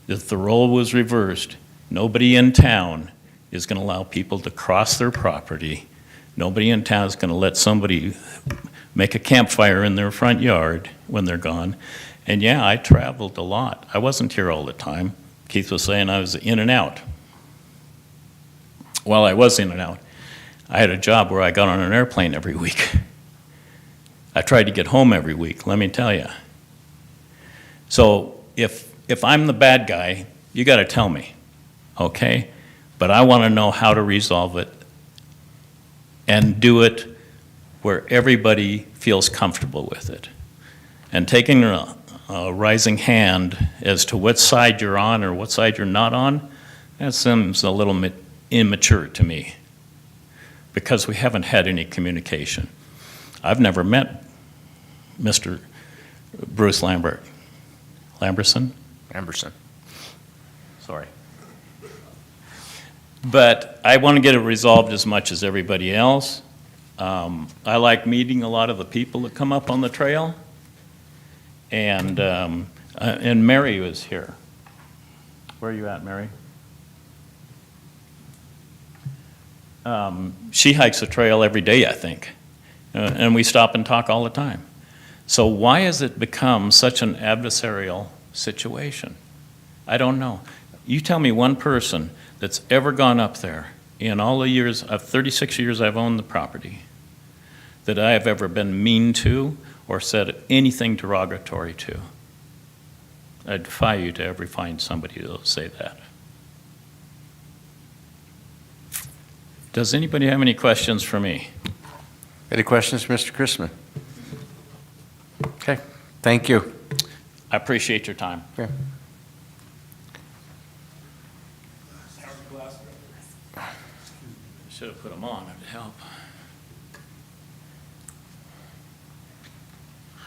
If the role was reversed, nobody in town is going to allow people to cross their property. Nobody in town is going to let somebody make a campfire in their front yard when they're gone. And yeah, I traveled a lot. I wasn't here all the time. Keith was saying I was in and out. Well, I was in and out. I had a job where I got on an airplane every week. I tried to get home every week, let me tell you. So if I'm the bad guy, you got to tell me, okay? But I want to know how to resolve it and do it where everybody feels comfortable with it. And taking a rising hand as to what side you're on or what side you're not on, that seems a little bit immature to me because we haven't had any communication. I've never met Mr. Bruce Lamberson? Sorry. But I want to get it resolved as much as everybody else. I like meeting a lot of the people that come up on the trail. And Mary was here. Where are you at, Mary? She hikes the trail every day, I think. And we stop and talk all the time. So why has it become such an adversarial situation? I don't know. You tell me one person that's ever gone up there in all the years, 36 years I've owned the property, that I have ever been mean to or said anything derogatory to. I defy you to ever find somebody who will say that. Does anybody have any questions for me? Any questions, Mr. Chrisman? Okay, thank you. I appreciate your time. Okay. Should have put them on, it'd help.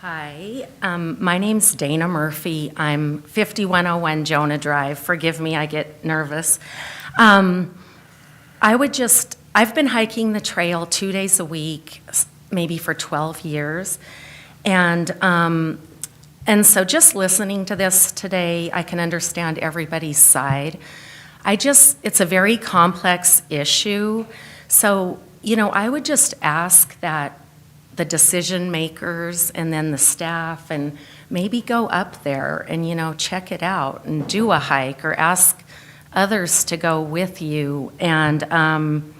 Hi, my name's Dana Murphy. I'm 5101 Jonah Drive. Forgive me, I get nervous. I've been hiking the trail 2 days a week, maybe for 12 years. And so just listening to this today, I can understand everybody's side. It's a very complex issue. So, I would just ask that the decision makers and then the staff and maybe go up there and, check it out and do a hike or ask others to go with you and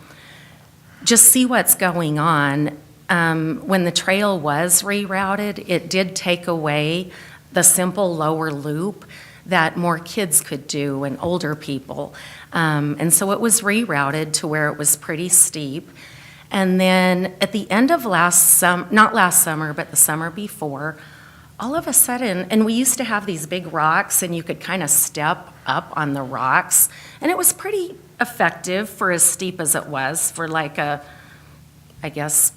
just see what's going on. When the trail was rerouted, it did take away the simple lower loop that more kids could do and older people. And so it was rerouted to where it was pretty steep. And then at the end of not last summer, but the summer before, all of a sudden, and we used to have these big rocks and you could kind of step up on the rocks. And it was pretty effective for as steep as it was for like I guess.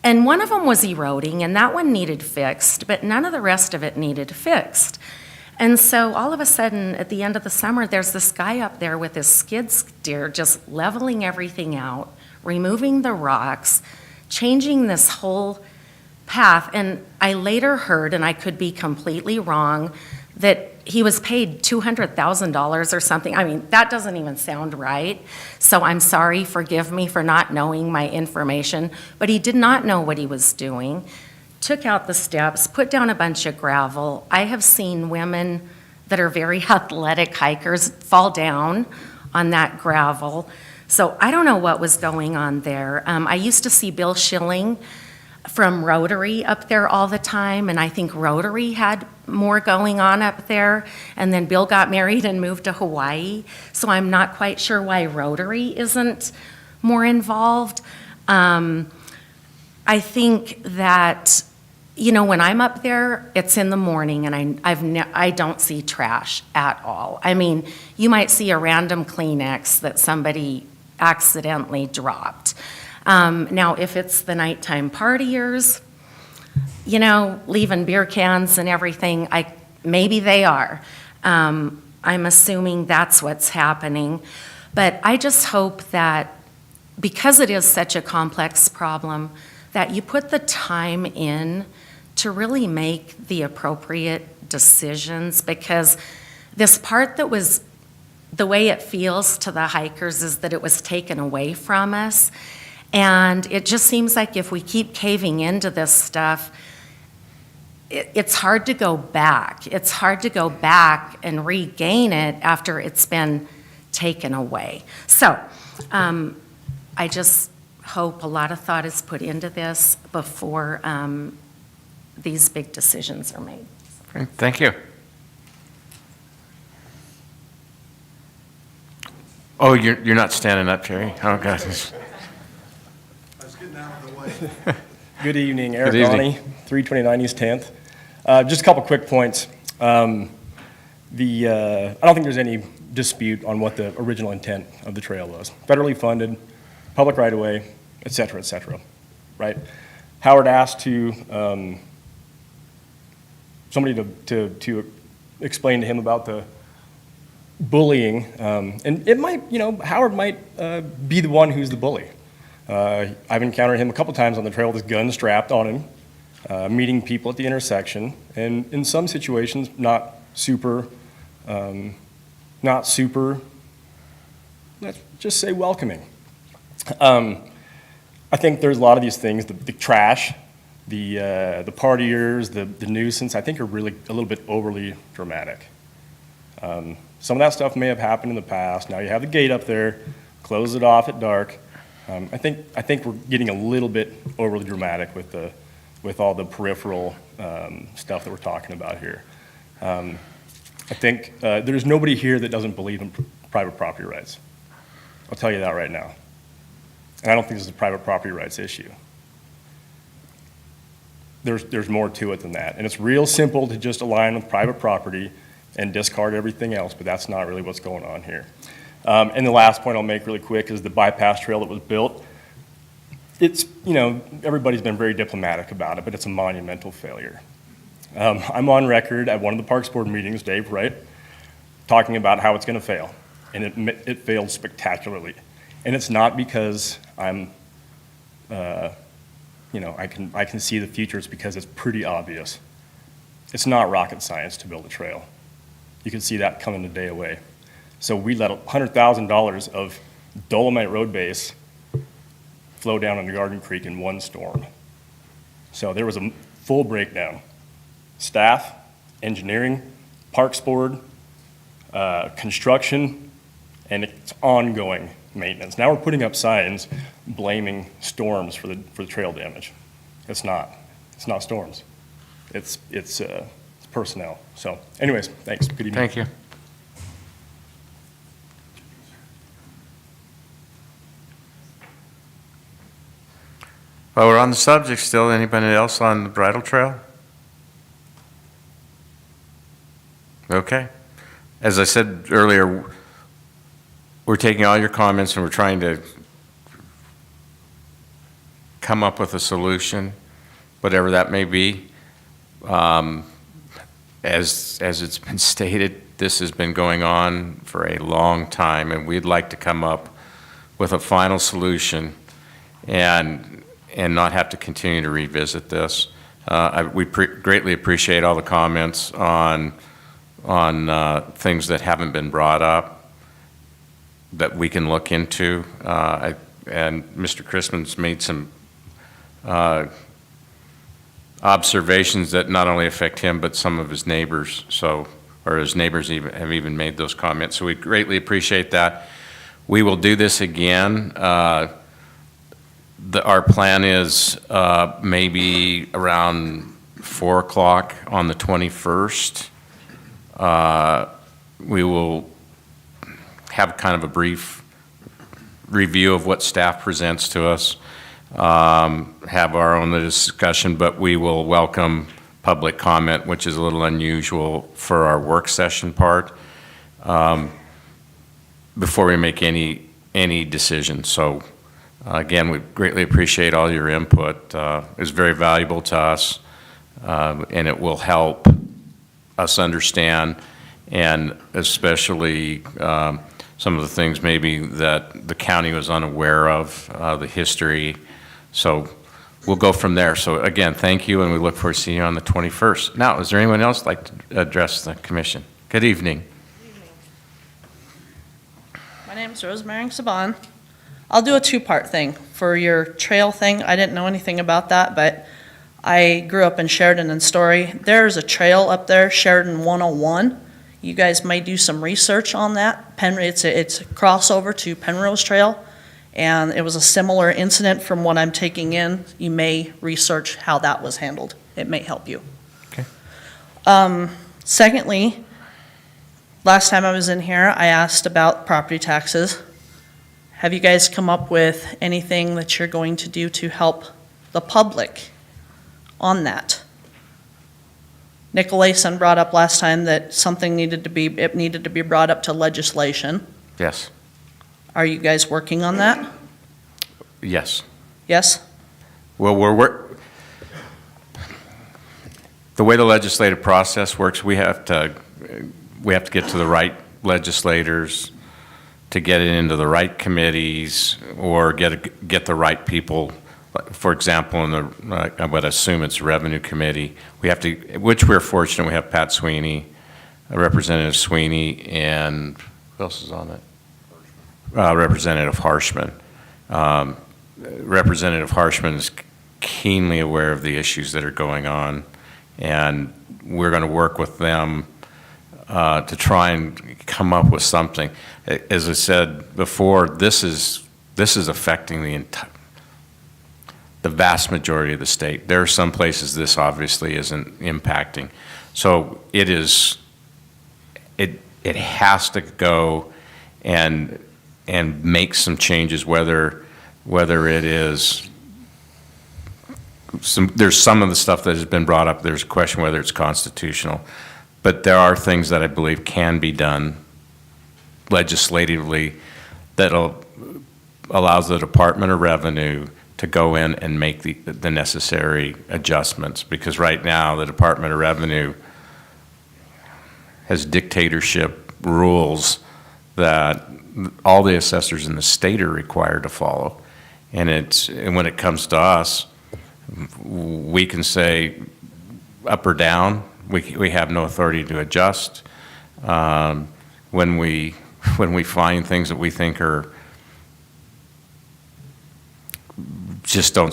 And one of them was eroding, and that one needed fixed, but none of the rest of it needed fixed. And so all of a sudden, at the end of the summer, there's this guy up there with his skid steer just leveling everything out, removing the rocks, changing this whole path. And I later heard, and I could be completely wrong, that he was paid $200,000 or something. I mean, that doesn't even sound right. So I'm sorry, forgive me for not knowing my information, but he did not know what he was doing. Took out the steps, put down a bunch of gravel. I have seen women that are very athletic hikers fall down on that gravel. So I don't know what was going on there. I used to see Bill Schilling from Rotary up there all the time, and I think Rotary had more going on up there, and then Bill got married and moved to Hawaii, so I'm not quite sure why Rotary isn't more involved. I think that, when I'm up there, it's in the morning, and I don't see trash at all. I mean, you might see a random Kleenex that somebody accidentally dropped. Now, if it's the nighttime partiers, leaving beer cans and everything, maybe they are. I'm assuming that's what's happening. But I just hope that because it is such a complex problem, that you put the time in to really make the appropriate decisions, because this part that was the way it feels to the hikers is that it was taken away from us. And it just seems like if we keep caving into this stuff, it's hard to go back. It's hard to go back and regain it after it's been taken away. So I just hope a lot of thought is put into this before these big decisions are made. Great, thank you. Oh, you're not standing up, Jerry? Oh, gosh. Good evening, Eric Good evening. Ronnie, 329 East 10th. Just a couple quick points. I don't think there's any dispute on what the original intent of the trail was. Federally funded, public right-of-way, et cetera, right? Howard asked somebody to explain to him about the bullying, and it might, Howard might be the one who's the bully. I've encountered him a couple times on the trail with his gun strapped on him, meeting people at the intersection, and in some situations, not super, let's just say welcoming. I think there's a lot of these things, the trash, the partiers, the nuisance, I think are really a little bit overly dramatic. Some of that stuff may have happened in the past. Now you have the gate up there, close it off at dark. I think we're getting a little bit overly dramatic with all the peripheral stuff that we're talking about here. I think there's nobody here that doesn't believe in private property rights. I'll tell you that right now. And I don't think this is a private property rights issue. There's more to it than that. And it's real simple to just align with private property and discard everything else, but that's not really what's going on here. And the last point I'll make really quick is the bypass trail that was built. It's, everybody's been very diplomatic about it, but it's a monumental failure. I'm on record at one of the Parks Board meetings, Dave, right, talking about how it's going to fail. And it failed spectacularly. And it's not because I'm, I can see the future. It's because it's pretty obvious. It's not rocket science to build a trail. You can see that coming a day away. So we let $100,000 of Dolomite road base flow down into Garden Creek in one storm. So there was a full breakdown. Staff, engineering, Parks Board, construction, and it's ongoing maintenance. Now we're putting up signs blaming storms for the trail damage. It's not. It's not storms. It's personnel. So anyways, thanks. Good evening. Thank you. Well, we're on the subject still. Anybody else on the bridle trail? Okay. As I said earlier, we're taking all your comments and we're trying to come up with a solution, whatever that may be. As it's been stated, this has been going on for a long time, and we'd like to come up with a final solution and not have to continue to revisit this. We greatly appreciate all the comments on things that haven't been brought up that we can look into. And Mr. Christman's made some observations that not only affect him, but some of his neighbors. So, or his neighbors have even made those comments. So we greatly appreciate that. We will do this again. Our plan is maybe around 4 o'clock on the 21st. We will have kind of a brief review of what staff presents to us, have our own discussion, but we will welcome public comment, which is a little unusual for our work session part, before we make any decision. So again, we greatly appreciate all your input. It's very valuable to us, and it will help us understand, and especially some of the things maybe that the county was unaware of, the history. So we'll go from there. So again, thank you, and we look forward to seeing you on the 21st. Now, is there anyone else like to address the commission? Good evening. My name is Rosemary Saban. I'll do a two-part thing. For your trail thing, I didn't know anything about that, but I grew up in Sheridan and Story. There's a trail up there, Sheridan 101. You guys may do some research on that. It's a crossover to Penrose Trail, and it was a similar incident from what I'm taking in. You may research how that was handled. It may help you. Okay. Secondly, last time I was in here, I asked about property taxes. Have you guys come up with anything that you're going to do to help the public on that? Nicolason brought up last time that something needed to be brought up to legislation. Yes. Are you guys working on that? Yes. Yes? Well, the way the legislative process works, we have to get to the right legislators to get it into the right committees or get the right people. For example, in the I would assume it's Revenue Committee. We have to, which we're fortunate. We have Pat Sweeney, Representative Sweeney, and who else is on it? Representative Harshman. Representative Harshman is keenly aware of the issues that are going on, and we're going to work with them to try and come up with something. As I said before, this is affecting the vast majority of the state. There are some places this obviously isn't impacting. So it has to go and make some changes, whether it is there's some of the stuff that has been brought up, there's a question whether it's constitutional. But there are things that I believe can be done legislatively that allows the Department of Revenue to go in and make the necessary adjustments. Because right now, the Department of Revenue has dictatorship rules that all the assessors in the state are required to follow. And when it comes to us, we can say up or down. We have no authority to adjust. When we find things that we think are just don't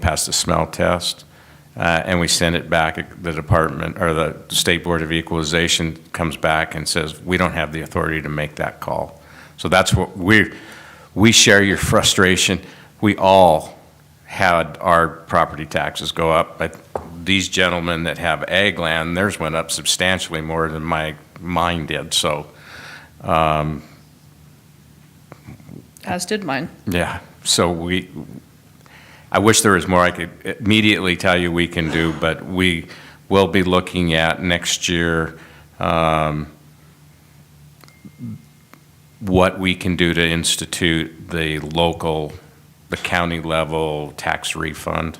pass the smell test, and we send it back, the department, or the State Board of Equalization comes back and says, we don't have the authority to make that call. So that's what we share your frustration. We all had our property taxes go up, but these gentlemen that have ag land, theirs went up substantially more than mine did, so. As did mine. Yeah, so I wish there was more I could immediately tell you we can do, but we will be looking at next year what we can do to institute the county level tax refund.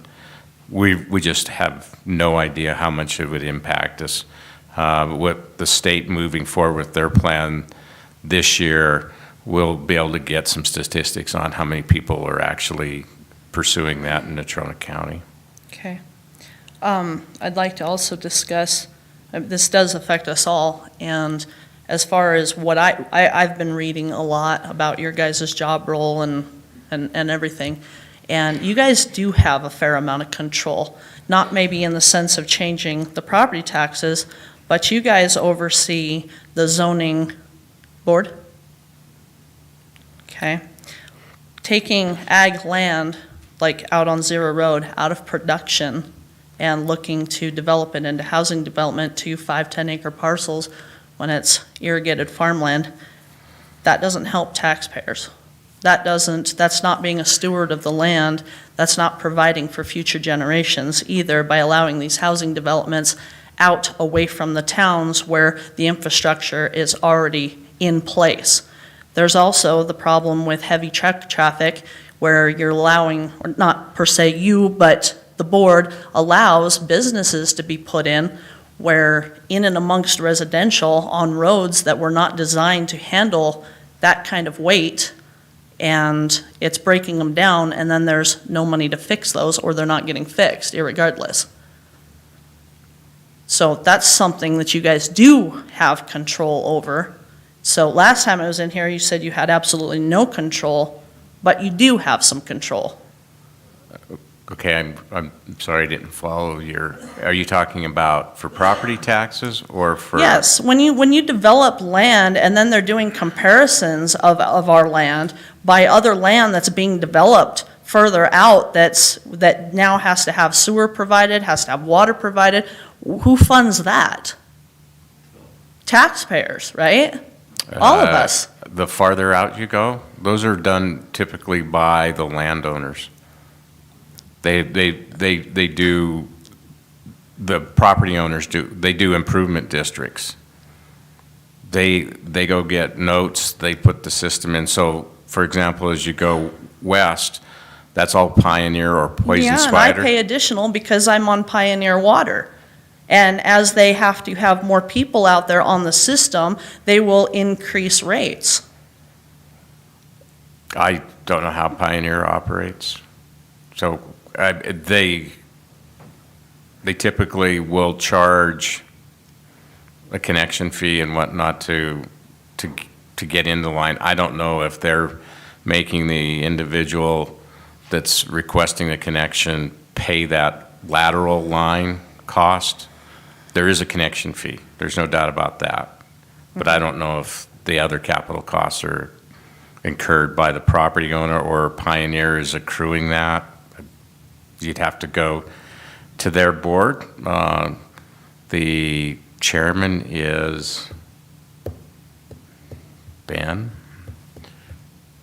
We just have no idea how much it would impact us. With the state moving forward with their plan this year, we'll be able to get some statistics on how many people are actually pursuing that in Natrona County. Okay. I'd like to also discuss, this does affect us all, and as far as what I've been reading a lot about your guys' job role and everything, and you guys do have a fair amount of control, not maybe in the sense of changing the property taxes, but you guys oversee the zoning board. Okay. Taking ag land, like out on Zero Road, out of production and looking to develop it into housing development, 2 5-10 acre parcels when it's irrigated farmland, that doesn't help taxpayers. That's not being a steward of the land. That's not providing for future generations either by allowing these housing developments out away from the towns where the infrastructure is already in place. There's also the problem with heavy truck traffic where you're allowing, or not per se you, but the board allows businesses to be put in where in and amongst residential on roads that were not designed to handle that kind of weight, and it's breaking them down, and then there's no money to fix those, or they're not getting fixed irregardless. So that's something that you guys do have control over. So last time I was in here, you said you had absolutely no control, but you do have some control. Okay, I'm sorry I didn't follow are you talking about for property taxes or for? Yes, when you develop land and then they're doing comparisons of our land by other land that's being developed further out that now has to have sewer provided, has to have water provided, who funds that? Taxpayers, right? All of us. The farther out you go, those are done typically by the landowners. They do, the property owners they do improvement districts. They go get notes, they put the system in. So, for example, as you go west, that's all Pioneer or Poison Spider. And I pay additional because I'm on Pioneer Water. And as they have to have more people out there on the system, they will increase rates. I don't know how Pioneer operates. So they typically will charge a connection fee and whatnot to get in the line. I don't know if they're making the individual that's requesting the connection pay that lateral line cost. There is a connection fee. There's no doubt about that. But I don't know if the other capital costs are incurred by the property owner or Pioneer is accruing that. You'd have to go to their board. The chairman is Ben.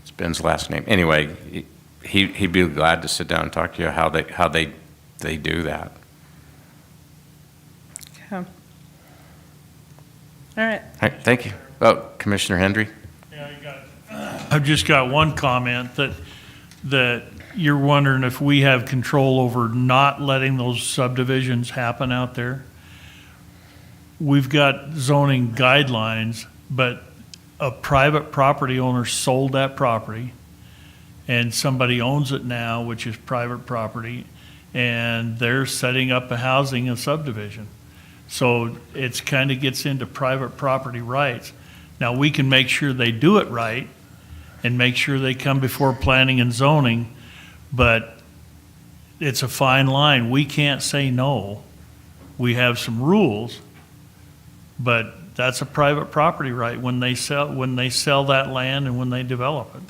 It's Ben's last name. Anyway, he'd be glad to sit down and talk to you how they do that. Okay. All right. All right, thank you. Oh, Commissioner Hendry? I've just got one comment that you're wondering if we have control over not letting those subdivisions happen out there. We've got zoning guidelines, but a private property owner sold that property and somebody owns it now, which is private property, and they're setting up a subdivision. So it's kind of gets into private property rights. Now, we can make sure they do it right and make sure they come before planning and zoning, but it's a fine line. We can't say no. We have some rules, but that's a private property right when they sell that land and when they develop it.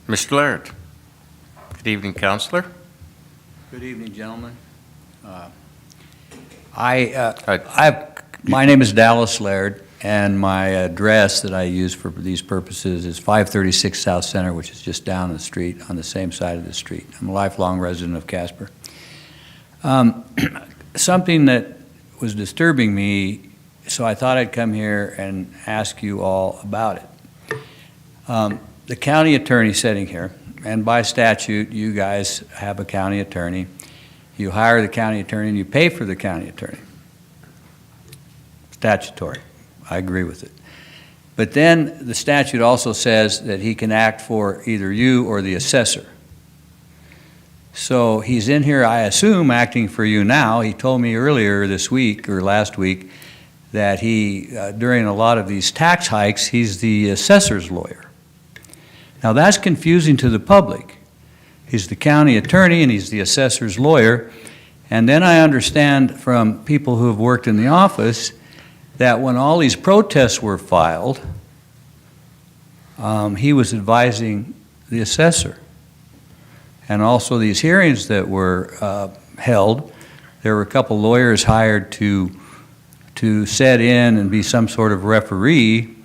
Mr. Laird. Good evening, Counselor. Good evening, gentlemen. My name is Dallas Laird, and my address that I use for these purposes is 536 South Center, which is just down the street, on the same side of the street. I'm a lifelong resident of Casper. Something that was disturbing me, so I thought I'd come here and ask you all about it. The county attorney sitting here, and by statute, you guys have a county attorney. You hire the county attorney and you pay for the county attorney. Statutory. I agree with it. But then the statute also says that he can act for either you or the assessor. So he's in here, I assume, acting for you now. He told me earlier this week or last week that he, during a lot of these tax hikes, he's the assessor's lawyer. Now that's confusing to the public. He's the county attorney and he's the assessor's lawyer. And then I understand from people who have worked in the office that when all these protests were filed, he was advising the assessor. And also these hearings that were held, there were a couple lawyers hired to set in and be some sort of referee.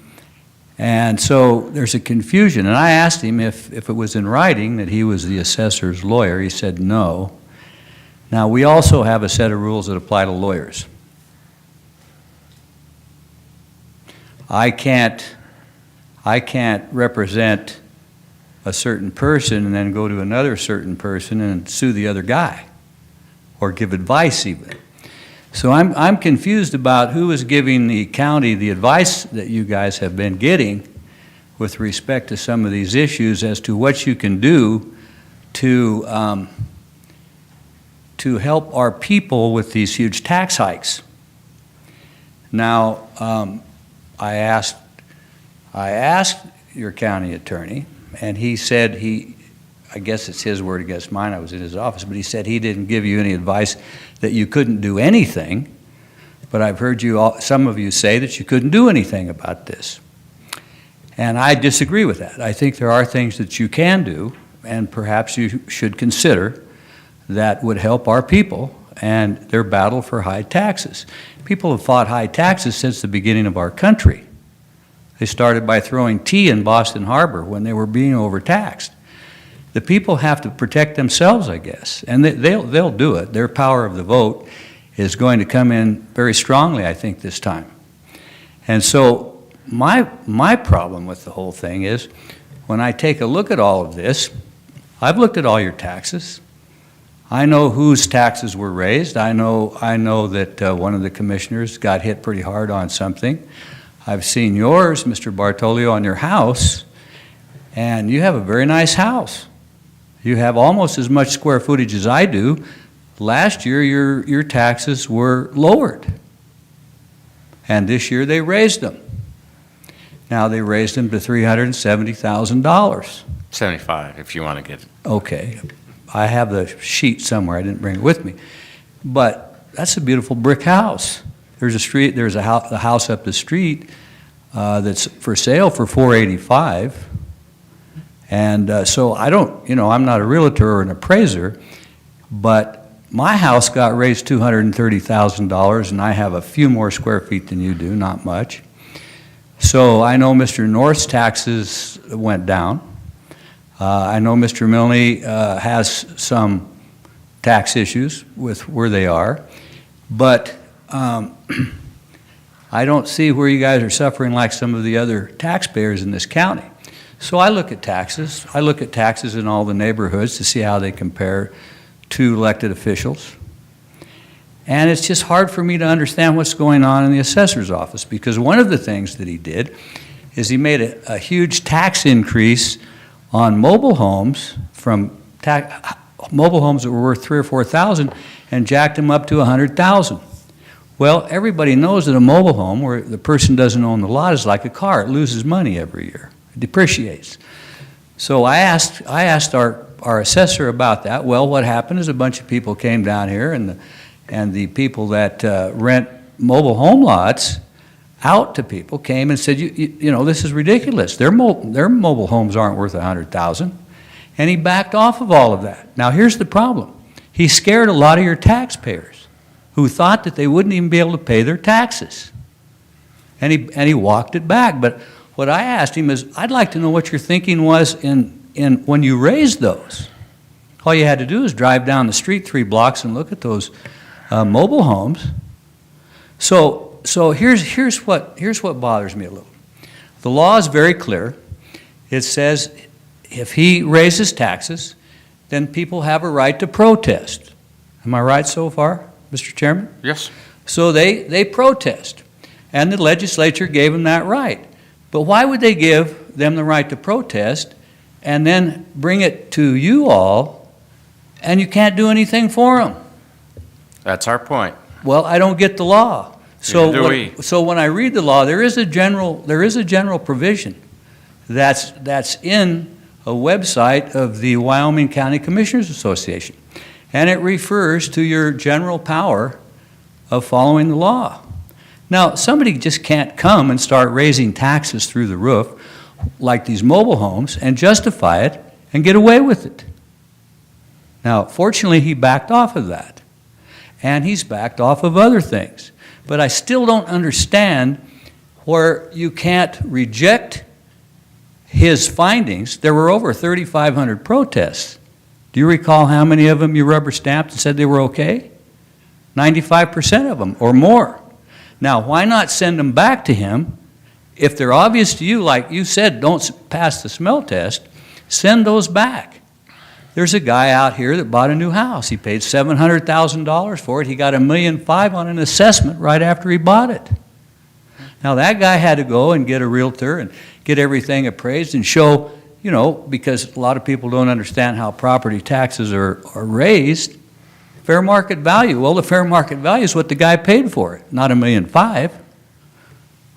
And so there's a confusion. And I asked him if it was in writing that he was the assessor's lawyer. He said no. Now, we also have a set of rules that apply to lawyers. I can't represent a certain person and then go to another certain person and sue the other guy or give advice even. So I'm confused about who is giving the county the advice that you guys have been getting with respect to some of these issues as to what you can do to help our people with these huge tax hikes. Now, I asked your county attorney, and he said I guess it's his word against mine, I was in his office, but he said he didn't give you any advice that you couldn't do anything, but I've heard some of you say that you couldn't do anything about this. And I disagree with that. I think there are things that you can do, and perhaps you should consider that would help our people and their battle for high taxes. People have fought high taxes since the beginning of our country. They started by throwing tea in Boston Harbor when they were being overtaxed. The people have to protect themselves, I guess, and they'll do it. Their power of the vote is going to come in very strongly, I think, this time. And so my problem with the whole thing is when I take a look at all of this, I've looked at all your taxes. I know whose taxes were raised. I know that one of the commissioners got hit pretty hard on something. I've seen yours, Mr. Bartolio, on your house, and you have a very nice house. You have almost as much square footage as I do. Last year, your taxes were lowered, and this year they raised them. Now they raised them to $370,000. 75, if you want to get it. Okay. I have the sheet somewhere. I didn't bring it with me. But that's a beautiful brick house. There's a house up the street that's for sale for $485,000. And so I'm not a realtor or an appraiser, but my house got raised $230,000, and I have a few more square feet than you do, not much. So I know Mr. North's taxes went down. I know Mr. Milne has some tax issues with where they are, but I don't see where you guys are suffering like some of the other taxpayers in this county. So I look at taxes. I look at taxes in all the neighborhoods to see how they compare to elected officials. And it's just hard for me to understand what's going on in the assessor's office, because one of the things that he did is he made a huge tax increase on mobile homes mobile homes that were worth $3,000 or $4,000 and jacked them up to $100,000. Well, everybody knows that a mobile home where the person doesn't own the lot is like a car. It loses money every year. It depreciates. So I asked our assessor about that. Well, what happened is a bunch of people came down here, and the people that rent mobile home lots out to people came and said, you know, this is ridiculous. Their mobile homes aren't worth $100,000. And he backed off of all of that. Now, here's the problem. He scared a lot of your taxpayers who thought that they wouldn't even be able to pay their taxes. And he walked it back. But what I asked him is, I'd like to know what your thinking was in when you raised those. All you had to do is drive down the street 3 blocks and look at those mobile homes. So here's what bothers me a little. The law is very clear. It says if he raises taxes, then people have a right to protest. Am I right so far, Mr. Chairman? Yes. So they protest, and the legislature gave them that right. But why would they give them the right to protest and then bring it to you all, and you can't do anything for them? That's our point. Well, I don't get the law. Neither do we. So when I read the law, there is a general provision that's in a website of the Wyoming County Commissioners Association, and it refers to your general power of following the law. Now, somebody just can't come and start raising taxes through the roof like these mobile homes and justify it and get away with it. Now, fortunately, he backed off of that, and he's backed off of other things. But I still don't understand where you can't reject his findings. There were over 3,500 protests. Do you recall how many of them you rubber stamped and said they were okay? 95% of them or more. Now, why not send them back to him? If they're obvious to you, like you said, don't pass the smell test, send those back. There's a guy out here that bought a new house. He paid $700,000 for it. He got $1.5 million on an assessment right after he bought it. Now, that guy had to go and get a realtor and get everything appraised and show, you know, because a lot of people don't understand how property taxes are raised, fair market value. Well, the fair market value is what the guy paid for it, not $1.5 million.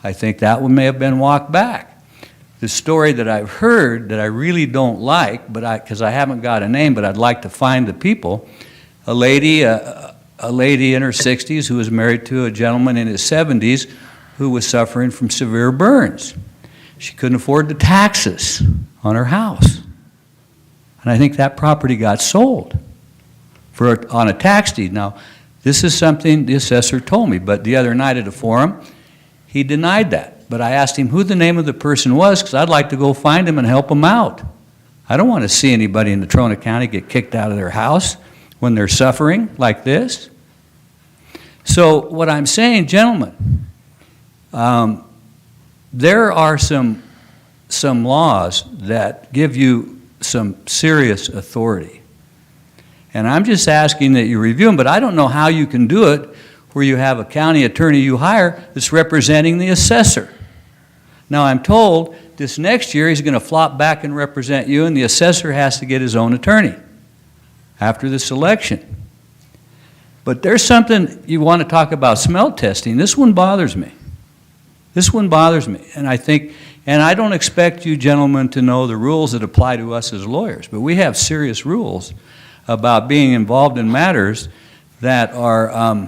I think that one may have been walked back. The story that I've heard that I really don't like, because I haven't got a name, but I'd like to find the people, a lady in her 60s who was married to a gentleman in his 70s who was suffering from severe burns. She couldn't afford the taxes on her house. And I think that property got sold on a tax deed. Now, this is something the assessor told me, but the other night at a forum, he denied that. But I asked him who the name of the person was because I'd like to go find him and help him out. I don't want to see anybody in Natrona County get kicked out of their house when they're suffering like this. So what I'm saying, gentlemen, there are some laws that give you some serious authority. And I'm just asking that you review them, but I don't know how you can do it where you have a county attorney you hire that's representing the assessor. Now, I'm told this next year he's going to flop back and represent you, and the assessor has to get his own attorney after this election. But there's something you want to talk about smell testing. This one bothers me. This one bothers me. And I don't expect you gentlemen to know the rules that apply to us as lawyers, but we have serious rules about being involved in matters that are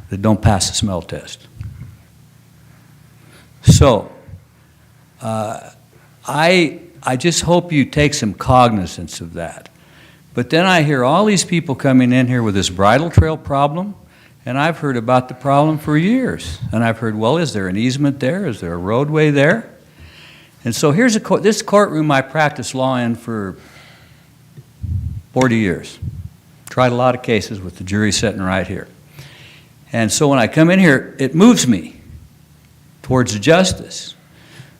that don't pass the smell test. So, I just hope you take some cognizance of that. But then I hear all these people coming in here with this bridle trail problem, and I've heard about the problem for years. And I've heard, well, is there an easement there? Is there a roadway there? And so here's this courtroom I practiced law in for 40 years. Tried a lot of cases with the jury sitting right here. And so when I come in here, it moves me towards justice.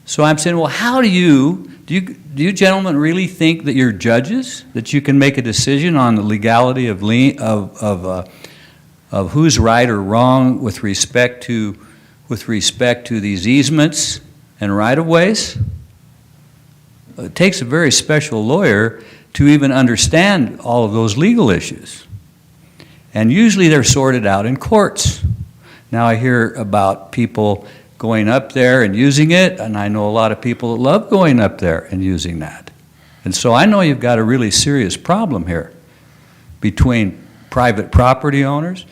So I'm saying, well, how do you gentlemen really think that you're judges, that you can make a decision on the legality of who's right or wrong with respect to these easements and right-of-ways? It takes a very special lawyer to even understand all of those legal issues. And usually they're sorted out in courts. Now I hear about people going up there and using it, and I know a lot of people that love going up there and using that. And so I know you've got a really serious problem here between private property owners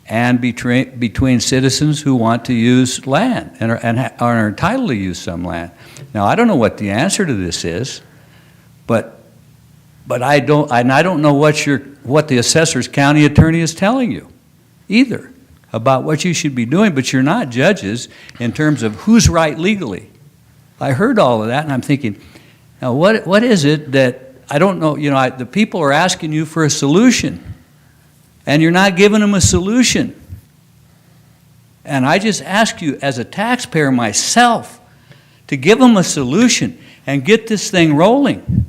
and between citizens who want to use land and are entitled to use some land. Now, I don't know what the answer to this is, but I don't know what the assessor's county attorney is telling you either about what you should be doing, but you're not judges in terms of who's right legally. I heard all of that, and I'm thinking, now what is it that, I don't know, the people are asking you for a solution, and you're not giving them a solution. And I just ask you as a taxpayer myself to give them a solution and get this thing rolling.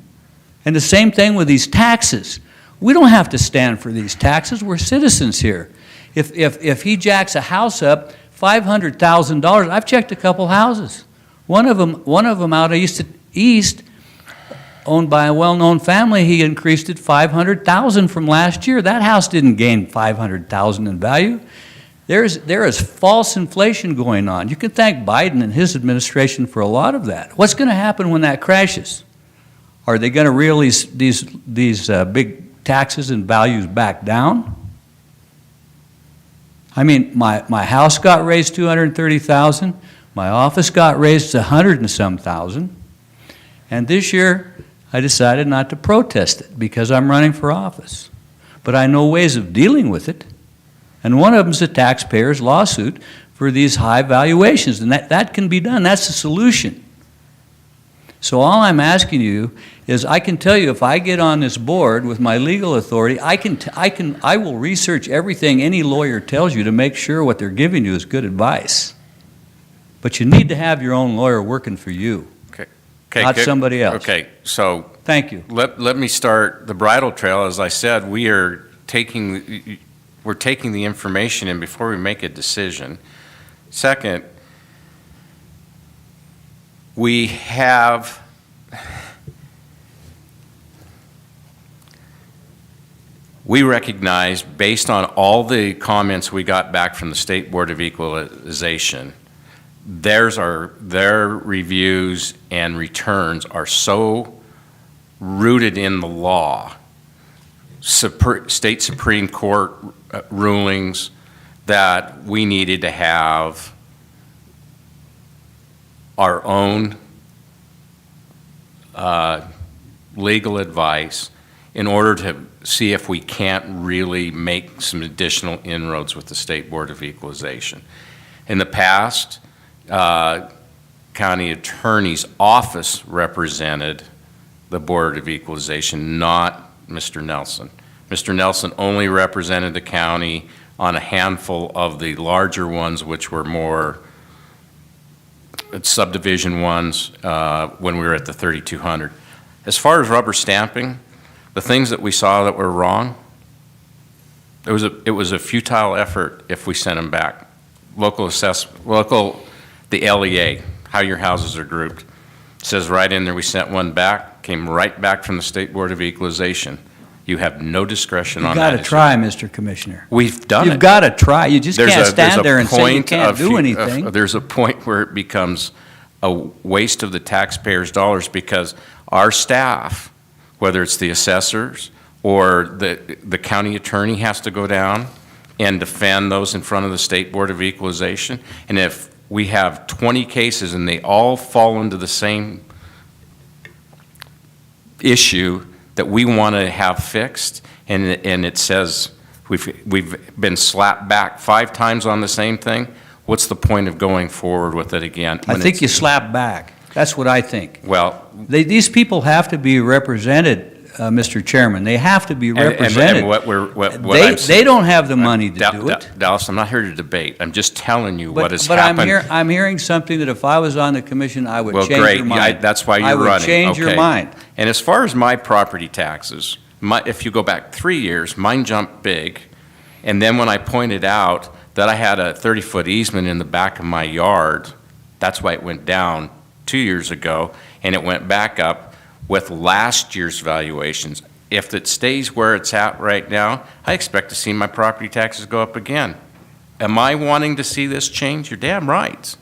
And the same thing with these taxes. We don't have to stand for these taxes. We're citizens here. If he jacks a house up $500,000, I've checked a couple houses. One of them out east, owned by a well-known family, he increased it $500,000 from last year. That house didn't gain $500,000 in value. There is false inflation going on. You can thank Biden and his administration for a lot of that. What's going to happen when that crashes? Are they going to reel these big taxes and values back down? I mean, my house got raised $230,000. My office got raised $100 and some thousand. And this year, I decided not to protest it because I'm running for office. But I know ways of dealing with it. And one of them is a taxpayer's lawsuit for these high valuations. And that can be done. That's the solution. So all I'm asking you is, I can tell you if I get on this board with my legal authority, I will research everything any lawyer tells you to make sure what they're giving you is good advice. But you need to have your own lawyer working for you, not good. somebody else. Okay, so Thank you. let me start the bridle trail. As I said, we're taking the information in before we make a decision. Second, we recognize, based on all the comments we got back from the State Board of Equalization, their reviews and returns are so rooted in the law, state Supreme Court rulings, that we needed to have our own legal advice in order to see if we can't really make some additional inroads with the State Board of Equalization. In the past, county attorney's office represented the Board of Equalization, not Mr. Nelson. Mr. Nelson only represented the county on a handful of the larger ones, which were more subdivision ones when we were at the 3,200. As far as rubber stamping, the things that we saw that were wrong, it was a futile effort if we sent them back. The LEA, how your houses are grouped, says right in there, we sent one back, came right back from the State Board of Equalization. You have no discretion on that. You've got to try, Mr. Commissioner. We've done it. You've got to try. You just can't stand there and say you can't do anything. There's a point where it becomes a waste of the taxpayers' dollars because our staff, whether it's the assessors or the county attorney, has to go down and defend those in front of the State Board of Equalization. And if we have 20 cases and they all fall into the same issue that we want to have fixed, and it says we've been slapped back 5 times on the same thing, what's the point of going forward with it again? I think you slap back. That's what I think. Well, these people have to be represented, Mr. Chairman. They have to be represented. And they don't have the money to do it. Dallas, I'm not here to debate. I'm just telling you what has happened. But I'm hearing something that if I was on the commission, I would change great. your mind. That's why you're running. I would change your mind. And as far as my property taxes, if you go back 3 years, mine jumped big. And then when I pointed out that I had a 30-foot easement in the back of my yard, that's why it went down 2 years ago, and it went back up with last year's valuations. if it stays where it's at right now, I expect to see my property taxes go up again. Am I wanting to see this change? You're damn right.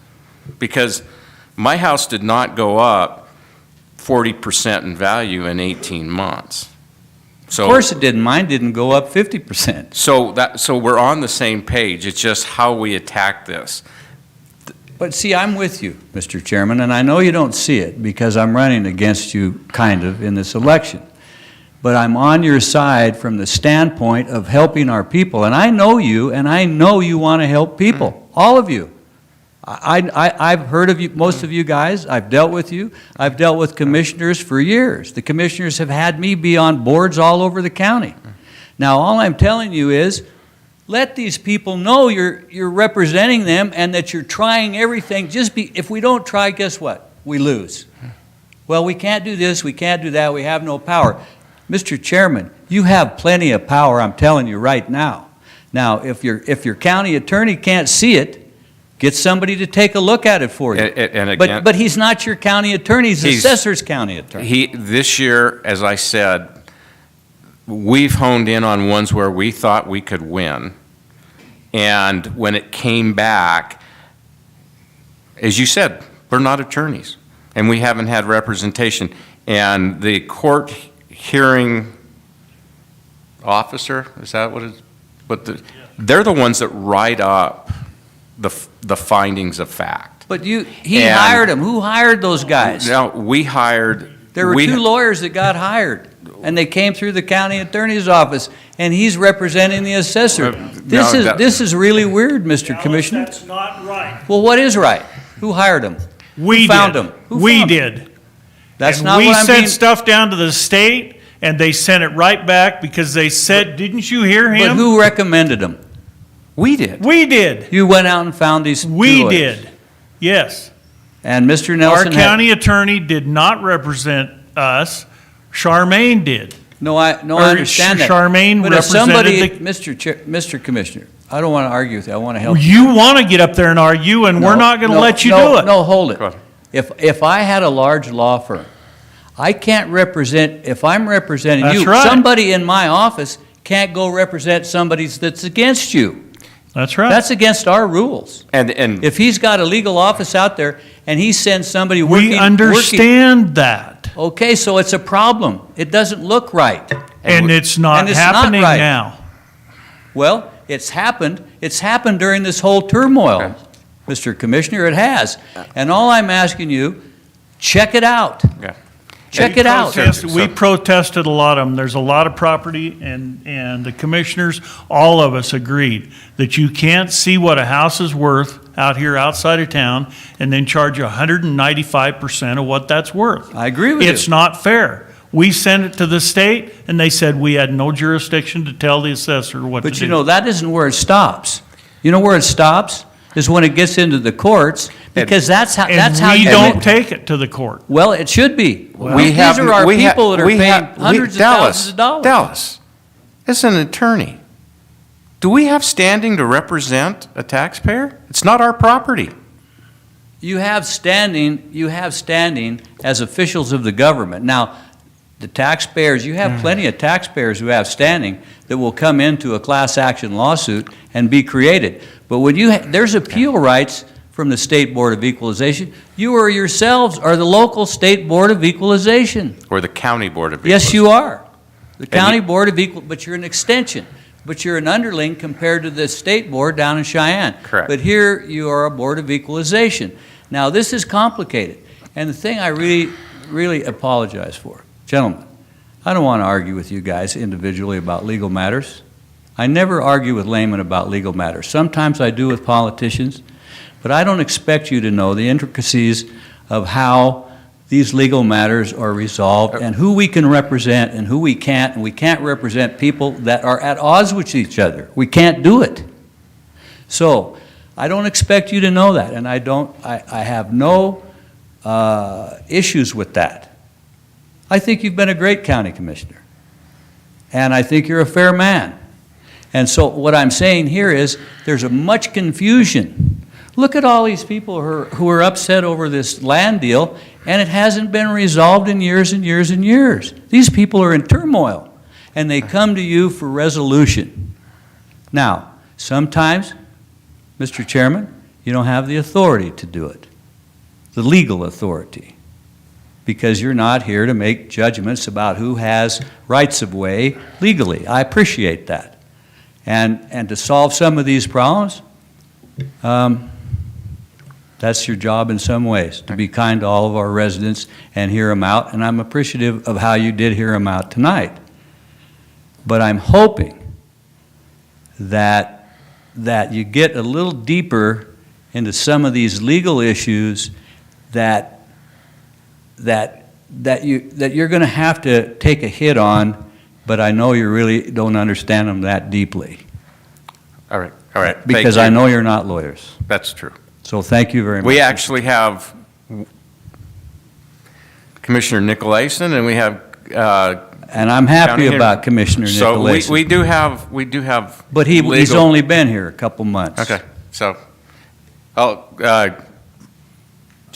Because my house did not go up 40% in value in 18 months. So, Of course it didn't. Mine didn't go up 50%. so we're on the same page. It's just how we attack this. But see, I'm with you, Mr. Chairman, and I know you don't see it because I'm running against you, kind of, in this election. But I'm on your side from the standpoint of helping our people. And I know you, and I know you want to help people, all of you. I've heard of you, most of you guys. I've dealt with you. I've dealt with commissioners for years. The commissioners have had me be on boards all over the county. Now, all I'm telling you is, let these people know you're representing them and that you're trying everything. If we don't try, guess what? We lose. Well, we can't do this, we can't do that, we have no power. Mr. Chairman, you have plenty of power, I'm telling you right now. Now, if your county attorney can't see it, get somebody to take a look at it for you. And again, but he's not your county attorney, he's the assessor's county attorney. This year, as I said, we've honed in on ones where we thought we could win. And when it came back, as you said, we're not attorneys, and we haven't had representation. And the court hearing officer, is that what it is? They're the ones that write up the findings of fact. But he hired them. Who hired those guys? No, we hired. There were two lawyers that got hired, and they came through the county attorney's office, and he's representing the assessor. This is really weird, Mr. Commissioner. That's not right. Well, what is right? Who hired them? We found did. them? Who We found them? did. That's And not we what I'm sent being... stuff down to the state, and they sent it right back because they said, didn't you hear him? But who recommended them? We did. We did. You went out and found these two We lawyers. did. Yes. And Mr. Our Nelson county attorney did not represent us. Charmaine did. No, I Or understand that. Charmaine But if somebody, represented Mr. Commissioner, I don't want to argue with you. I want to help You want to get up there and argue, and we're not going to let you do it. No, hold it. If I had a large law firm, I can't represent, if I'm representing That's you, right. somebody in my office can't go represent somebody that's against you. That's right. That's against our rules. And If he's got a legal office out there and he sends somebody working... We understand that. Okay, so it's a problem. It doesn't look right. And it's not happening right. now. Well, it's happened. It's happened during this whole turmoil, Mr. Commissioner. It has. And all I'm asking you, check it out. Yeah. Check it out. We protested a lot of them. There's a lot of property, and the commissioners, all of us agreed that you can't see what a house is worth out here outside of town and then charge 195% of what that's worth. I agree with you. It's not fair. We sent it to the state, and they said we had no jurisdiction to tell the assessor what to do. But you know, that isn't where it stops. You know where it stops? Is when it gets into the courts, because that's how we you don't take it to the court. Well, it should be. These are our we people that are paying hundreds of thousands of dollars. Dallas, as an attorney, do we have standing to represent a taxpayer? It's not our property. You have standing as officials of the government. Now, the taxpayers, you have plenty of taxpayers who have standing that will come into a class action lawsuit and be created. But when there's appeal rights from the State Board of Equalization, you or yourselves are the local State Board of Equalization. Or the County Board of Yes, you are. The County Board of but you're an extension. But you're an underling compared to the State Board down in Cheyenne. Correct. But here you are a Board of Equalization. Now, this is complicated. And the thing I really, really apologize for, gentlemen, I don't want to argue with you guys individually about legal matters. I never argue with laymen about legal matters. Sometimes I do with politicians, but I don't expect you to know the intricacies of how these legal matters are resolved and who we can represent and who we can't, and we can't represent people that are at odds with each other. We can't do it. So I don't expect you to know that, and I have no issues with that. I think you've been a great county commissioner, and I think you're a fair man. And so what I'm saying here is there's a much confusion. Look at all these people who are upset over this land deal, and it hasn't been resolved in years and years and years. These people are in turmoil. and they come to you for resolution. Now, sometimes, Mr. Chairman, you don't have the authority to do it, the legal authority, because you're not here to make judgments about who has rights of way legally. I appreciate that. And to solve some of these problems, that's your job in some ways, to be kind to all of our residents and hear them out, and I'm appreciative of how you did hear them out tonight. But I'm hoping that you get a little deeper into some of these legal issues that you're going to have to take a hit on, but I know you really don't understand them that deeply. All right, all right. Thank Because you. I know you're not lawyers. That's true. So thank you very much. We actually have Commissioner Nicolason, and we have. And I'm happy County about Commissioner Nicolason. So we do have But he's legal- only been here a couple months. Okay, so, do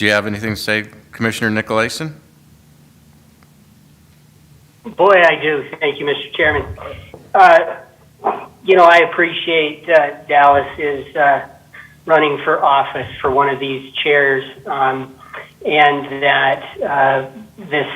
you have anything to say, Commissioner Nicolason? Boy, I do. Thank you, Mr. Chairman. I appreciate Dallas is running for office for one of these chairs, and that this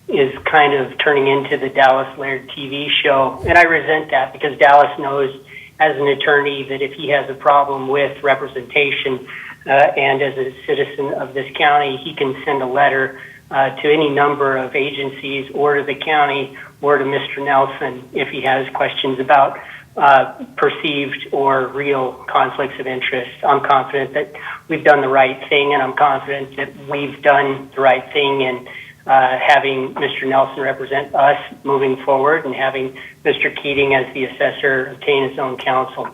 is kind of turning into the Dallas Laird TV show. And I resent that, because Dallas knows as an attorney that if he has a problem with representation and as a citizen of this county, he can send a letter to any number of agencies or to the county or to Mr. Nelson if he has questions about perceived or real conflicts of interest. I'm confident that we've done the right thing, and I'm confident that we've done the right thing in having Mr. Nelson represent us moving forward and having Mr. Keating as the assessor obtain his own counsel.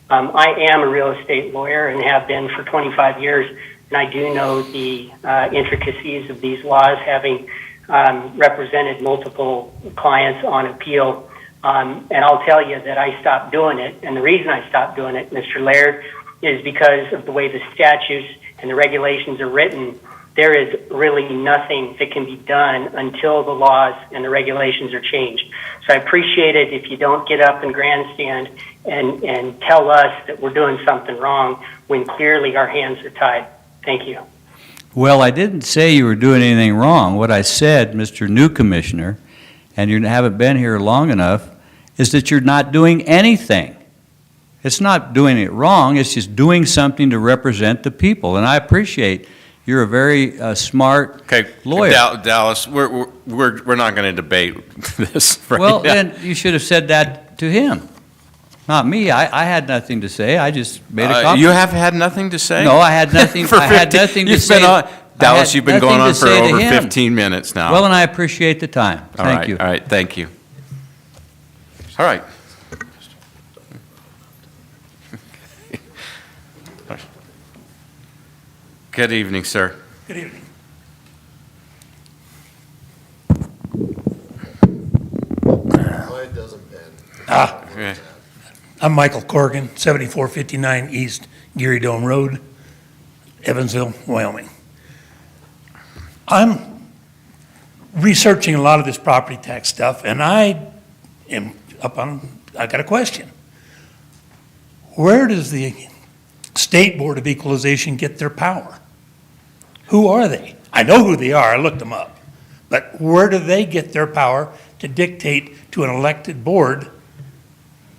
I am a real estate lawyer and have been for 25 years, and I do know the intricacies of these laws, having represented multiple clients on appeal. And I'll tell you that I stopped doing it, and the reason I stopped doing it, Mr. Laird, is because of the way the statutes and the regulations are written. There is really nothing that can be done until the laws and the regulations are changed. So I appreciate it if you don't get up and grandstand and tell us that we're doing something wrong when clearly our hands are tied. Thank you. Well, I didn't say you were doing anything wrong. What I said, Mr. New Commissioner, and you haven't been here long enough, is that you're not doing anything. It's not doing it wrong, it's just doing something to represent the people. And I appreciate you're a very smart lawyer. Dallas, we're not going to debate this right Well, now. then you should have said that to him, not me. I had nothing to say. I just made a comment. You have had nothing to say? No, I had nothing. I had nothing to You've say. been on, Dallas, you've been going on for over him. 15 minutes now. Well, and I appreciate the time. All Thank right, you. All right, thank you. All right. Good evening, sir. Good evening. Why doesn't Ben? I'm Michael Corrigan, 7459 East Geary Dome Road, Evansville, Wyoming. I'm researching a lot of this property tax stuff, and I got a question. Where does the State Board of Equalization get their power? Who are they? I know who they are, I looked them up. But where do they get their power to dictate to an elected board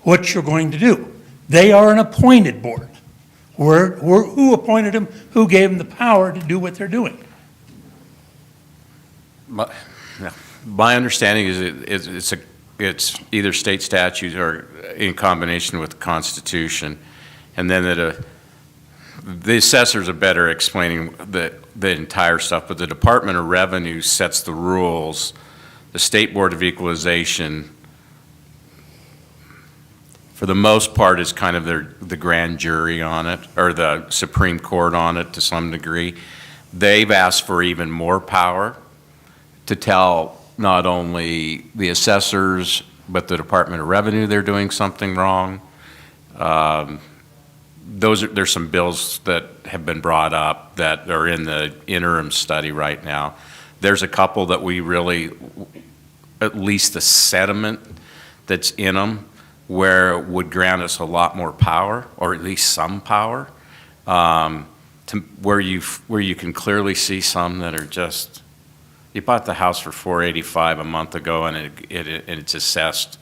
what you're going to do? They are an appointed board. Who appointed them? Who gave them the power to do what they're doing? My understanding is it's either state statutes or in combination with the Constitution, and then that the assessors are better explaining the entire stuff, but the Department of Revenue sets the rules. The State Board of Equalization, for the most part, is kind of the grand jury on it, or the Supreme Court on it to some degree. They've asked for even more power to tell not only the assessors, but the Department of Revenue they're doing something wrong. There's some bills that have been brought up that are in the interim study right now. There's a couple that we really at least the sediment that's in them, where it would grant us a lot more power, or at least some power, to where you can clearly see some that are just, you bought the house for $485 a month ago, and it's assessed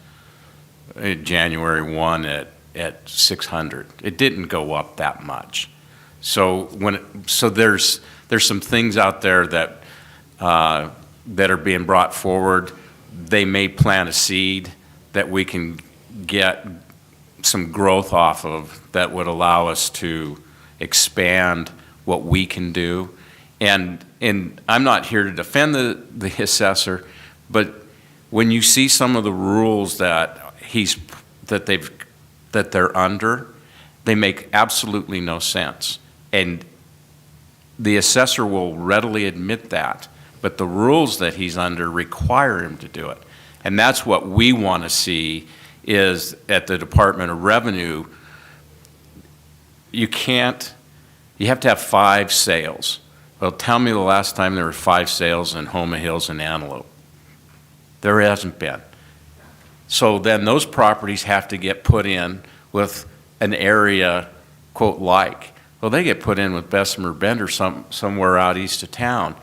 January 1 at $600. It didn't go up that much. So there's some things out there that are being brought forward. They may plant a seed that we can get some growth off of that would allow us to expand what we can do. And I'm not here to defend the assessor, but when you see some of the rules that they're under, they make absolutely no sense. And the assessor will readily admit that, but the rules that he's under require him to do it. And that's what we want to see is at the Department of Revenue, you have to have 5 sales. Well, tell me the last time there were 5 sales in Homa Hills and Antelope. There hasn't been. So then those properties have to get put in with an area, quote, like. Well, they get put in with Bessemer Bend or somewhere out east of town,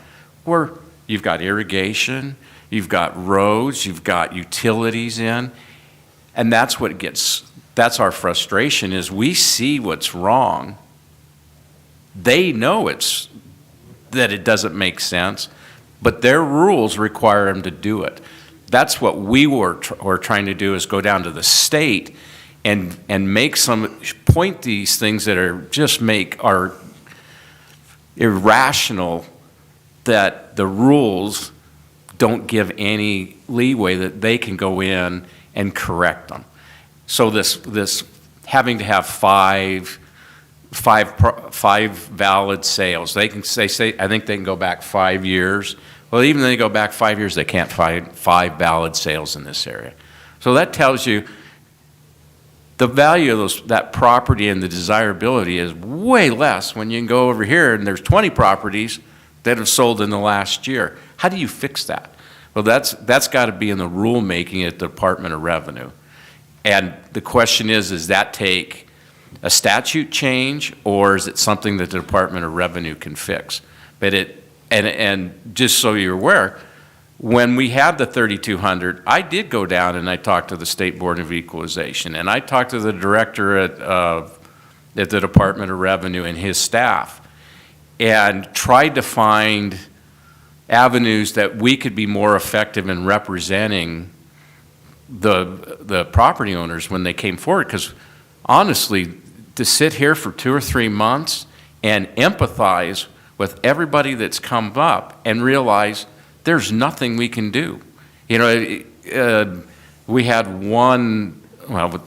where you've got irrigation, you've got roads, you've got utilities in, and that's our frustration is we see what's wrong. They know that it doesn't make sense, but their rules require them to do it. That's what we were trying to do, is go down to the state and point these things that are irrational, that the rules don't give any leeway that they can go in and correct them. So this having to have five valid sales, I think they can go back 5 years. Well, even though they go back 5 years, they can't find 5 valid sales in this area. So that tells you the value of that property and the desirability is way less when you can go over here and there's 20 properties that have sold in the last year. How do you fix that? Well, that's got to be in the rulemaking at the Department of Revenue. And the question is, does that take a statute change, or is it something that the Department of Revenue can fix? But and just so you're aware, when we had the 3,200, I did go down and I talked to the State Board of Equalization, and I talked to the director at the Department of Revenue and his staff, and tried to find avenues that we could be more effective in representing the property owners when they came forward. Because honestly, to sit here for 2 or 3 months and empathize with everybody that's come up and realize there's nothing we can do. You know, we had one, well,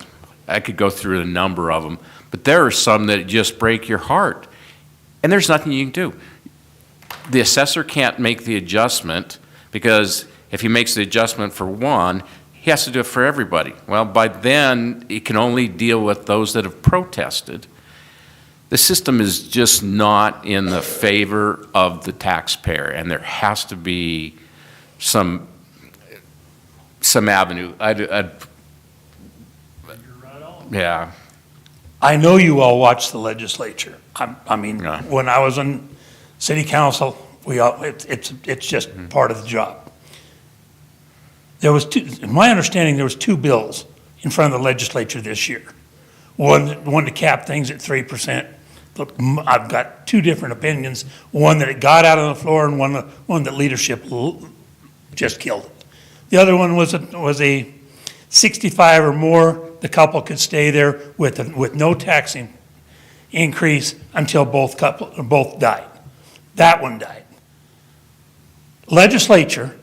I could go through a number of them, but there are some that just break your heart. And there's nothing you can do. The assessor can't make the adjustment, because if he makes the adjustment for one, he has to do it for everybody. Well, by then, he can only deal with those that have protested. The system is just not in the favor of the taxpayer, and there has to be some avenue. Yeah. I know you all watch the legislature. When I was on city council, it's just part of the job. There was in my understanding, there was 2 bills in front of the legislature this year. One to cap things at 3%. Look, I've got 2 different opinions. One that it got out on the floor, and one that leadership just killed it. The other one was a 65 or more. The couple could stay there with no taxing increase until both died. That one died. Legislature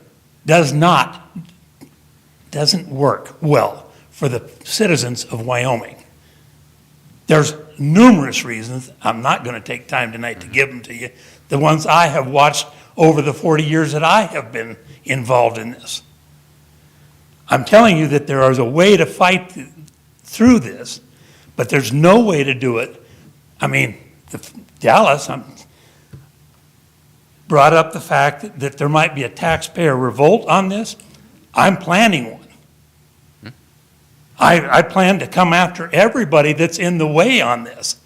doesn't work well for the citizens of Wyoming. There's numerous reasons. I'm not going to take time tonight to give them to you. The ones I have watched over the 40 years that I have been involved in this. I'm telling you that there is a way to fight through this, but there's no way to do it. I mean, Dallas brought up the fact that there might be a taxpayer revolt on this. I'm planning one. I plan to come after everybody that's in the way on this.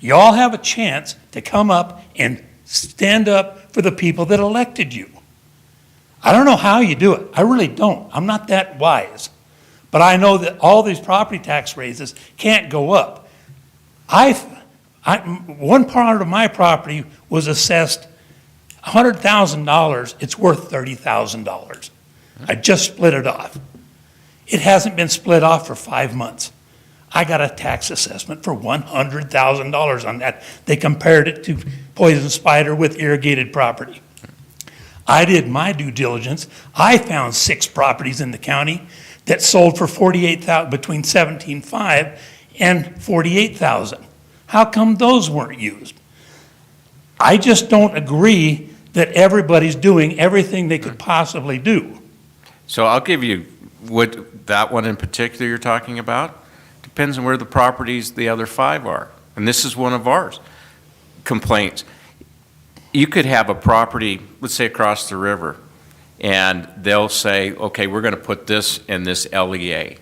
Y'all have a chance to come up and stand up for the people that elected you. I don't know how you do it. I really don't. I'm not that wise. But I know that all these property tax raises can't go up. One part of my property was assessed $100,000. It's worth $30,000. I just split it off. It hasn't been split off for 5 months. I got a tax assessment for $100,000 on that. They compared it to poison spider with irrigated property. I did my due diligence. I found 6 properties in the county that sold for $48,000, between $17,500 and $48,000. How come those weren't used? I just don't agree that everybody's doing everything they could possibly do. So I'll give you what that one in particular you're talking about. Depends on where the properties, the other 5 are. And this is one of ours. Complaints. You could have a property, let's say across the river, and they'll say, okay, we're going to put this in this LEA.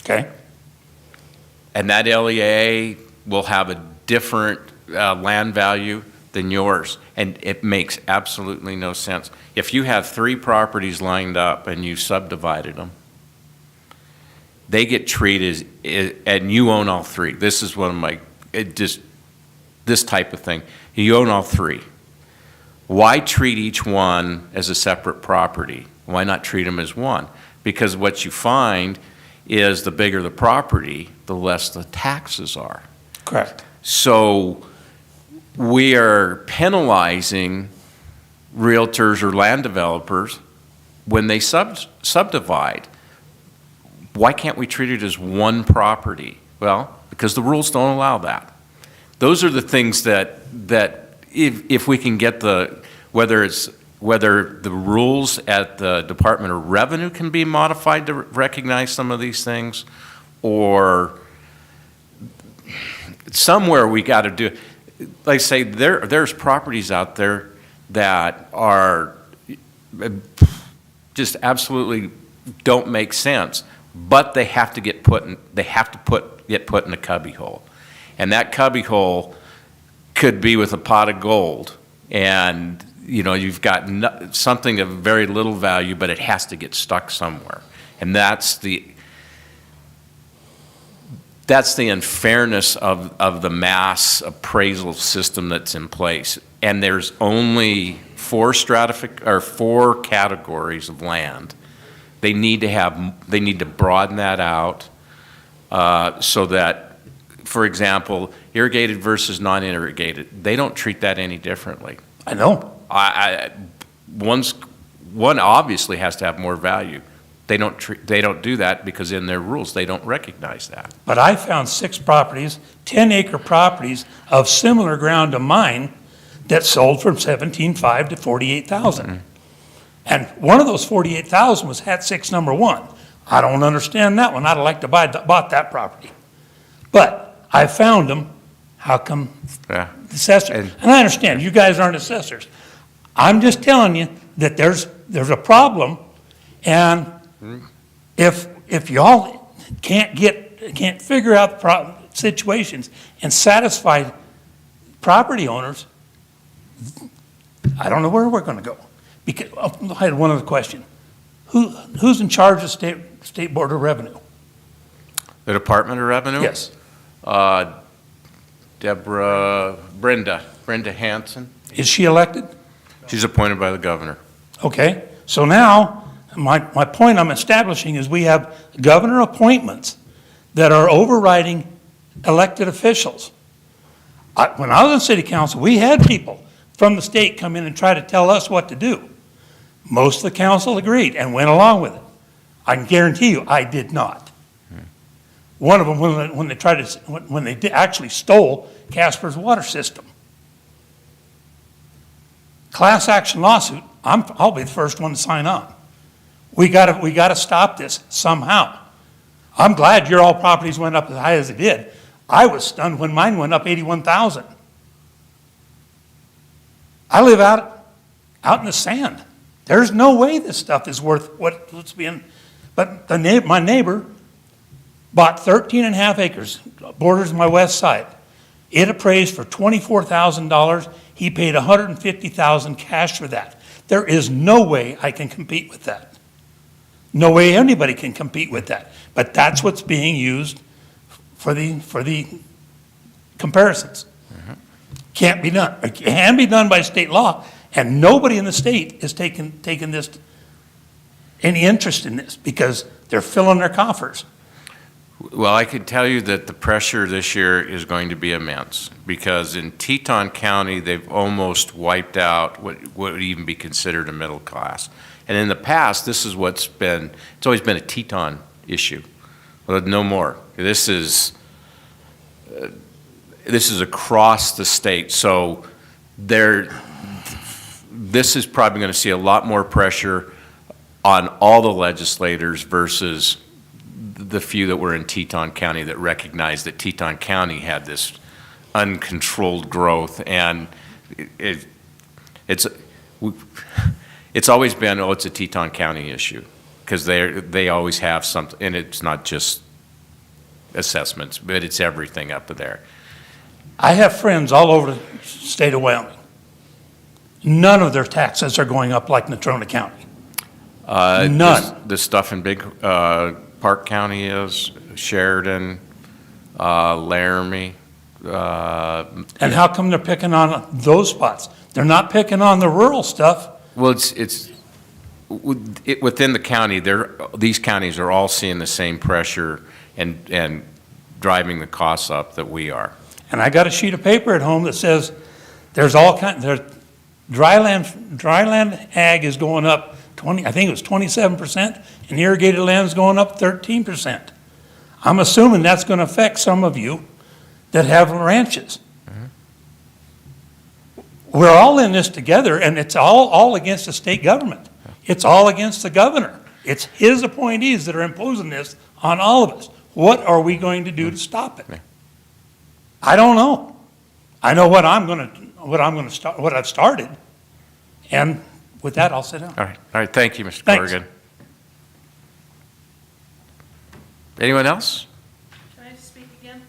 Okay. And that LEA will have a different land value than yours. And it makes absolutely no sense. If you have 3 properties lined up and you subdivided them, they get treated, and you own all 3. This is one of my, this type of thing. You own all 3. Why treat each one as a separate property? Why not treat them as one? Because what you find is the bigger the property, the less the taxes are. Correct. So we are penalizing realtors or land developers when they subdivide. Why can't we treat it as one property? Well, because the rules don't allow that. Those are the things that if we can get whether the rules at the Department of Revenue can be modified to recognize some of these things, or somewhere we got to do. Like I say, there's properties out there that are just absolutely don't make sense, but they have to get put in a cubby hole, and that cubby hole could be with a pot of gold, and you've got something of very little value, but it has to get stuck somewhere, and that's the unfairness of the mass appraisal system that's in place. And there's only 4 categories of land. They need to broaden that out so that, for example, irrigated versus non-irrigated, they don't treat that any differently. I know. One obviously has to have more value. They don't do that because in their rules they don't recognize that. But I found 6 properties, 10-acre properties of similar ground to mine that sold from $17,500 to $48,000. And one of those $48,000 was hat 6 number 1. I don't understand that one. I'd like to bought that property. But I found them. How come the assessor? And I understand you guys aren't assessors. I'm just telling you that there's a problem, and if y'all can't figure out the situations and satisfy property owners, I don't know where we're going to go. Because I had one other question: who's in charge of State Board of Revenue? The Department of Revenue? Yes. Brenda Hansen. Is she elected? She's appointed by the governor. Okay, so now my point I'm establishing is we have governor appointments that are overriding elected officials. When I was in city council, we had people from the state come in and try to tell us what to do. Most of the council agreed and went along with it. I can guarantee you I did not. One of them, when they actually stole Casper's water system. Class action lawsuit, I'll be the first one to sign on. We gotta stop this somehow. I'm glad your all properties went up as high as they did. I was stunned when mine went up 81,000. I live out in the sand. There's no way this stuff is worth what's being But my neighbor bought 13 and a half acres, borders my west side. It appraised for $24,000. He paid $150,000 cash for that. There is no way I can compete with that. No way anybody can compete with that. But that's what's being used for the comparisons. Can't be done. It can be done by state law, and nobody in the state is taking this, any interest in this, because they're filling their coffers. Well, I can tell you that the pressure this year is going to be immense, because in Teton County, they've almost wiped out what would even be considered a middle class. And in the past, this is it's always been a Teton issue. Well, no more. This is across the state. So this is probably going to see a lot more pressure on all the legislators versus the few that were in Teton County that recognized that Teton County had this uncontrolled growth, and it's always been, it's a Teton County issue, because they always have something, and it's not just assessments, but it's everything up there. I have friends all over the state of Wyoming. None of their taxes are going up like Natrona County. None. The stuff in Big Park County is, Sheridan, Laramie. And how come they're picking on those spots? They're not picking on the rural stuff. Well, within the county, these counties are all seeing the same pressure and driving the costs up that we are. And I got a sheet of paper at home that says there's dryland ag is going up 20, I think it was 27%, and irrigated land is going up 13%. I'm assuming that's going to affect some of you that have ranches. We're all in this together, and it's all against the state government. It's all against the governor. It's his appointees that are imposing this on all of us. What are we going to do to stop it? I don't know. I know what I've started, and with that, I'll sit down. All right. Thank you, Mr. Thanks. Corrigan. Anyone else? Can I speak again?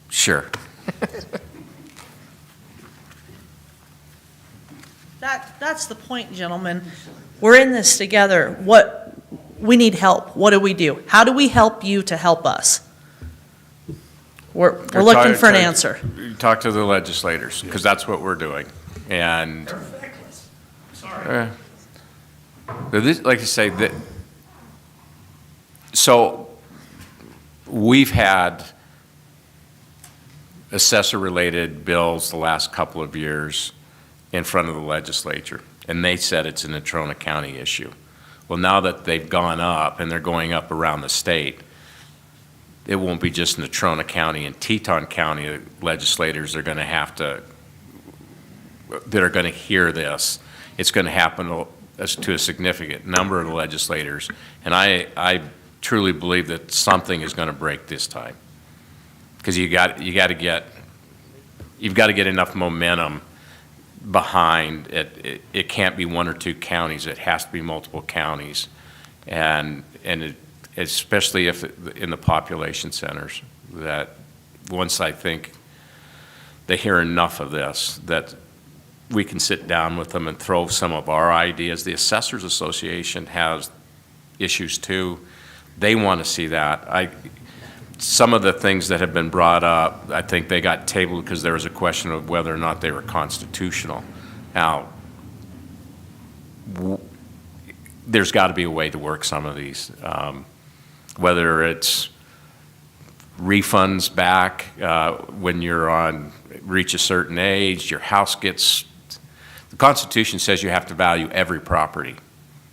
Sure. That's the point, gentlemen. We're in this together. We need help. What do we do? How do we help you to help us? We're looking for an answer. Talk to the legislators, because that's what we're doing. And They're feckless. Sorry. like I say, so we've had assessor-related bills the last couple of years in front of the legislature, and they said it's a Natrona County issue. Well, now that they've gone up and they're going up around the state, it won't be just Natrona County and Teton County legislators are going to have to, that are going to hear this. It's going to happen to a significant number of the legislators, and I truly believe that something is going to break this time, because you've got to get enough momentum behind it. It can't be one or two counties. It has to be multiple counties, and especially if in the population centers, that once I think they hear enough of this, that we can sit down with them and throw some of our ideas. The Assessors Association has issues too. They want to see that. Some of the things that have been brought up, I think they got tabled because there was a question of whether or not they were constitutional. Now, there's got to be a way to work some of these, whether it's refunds back when you're reach a certain age, your house gets, the Constitution says you have to value every property,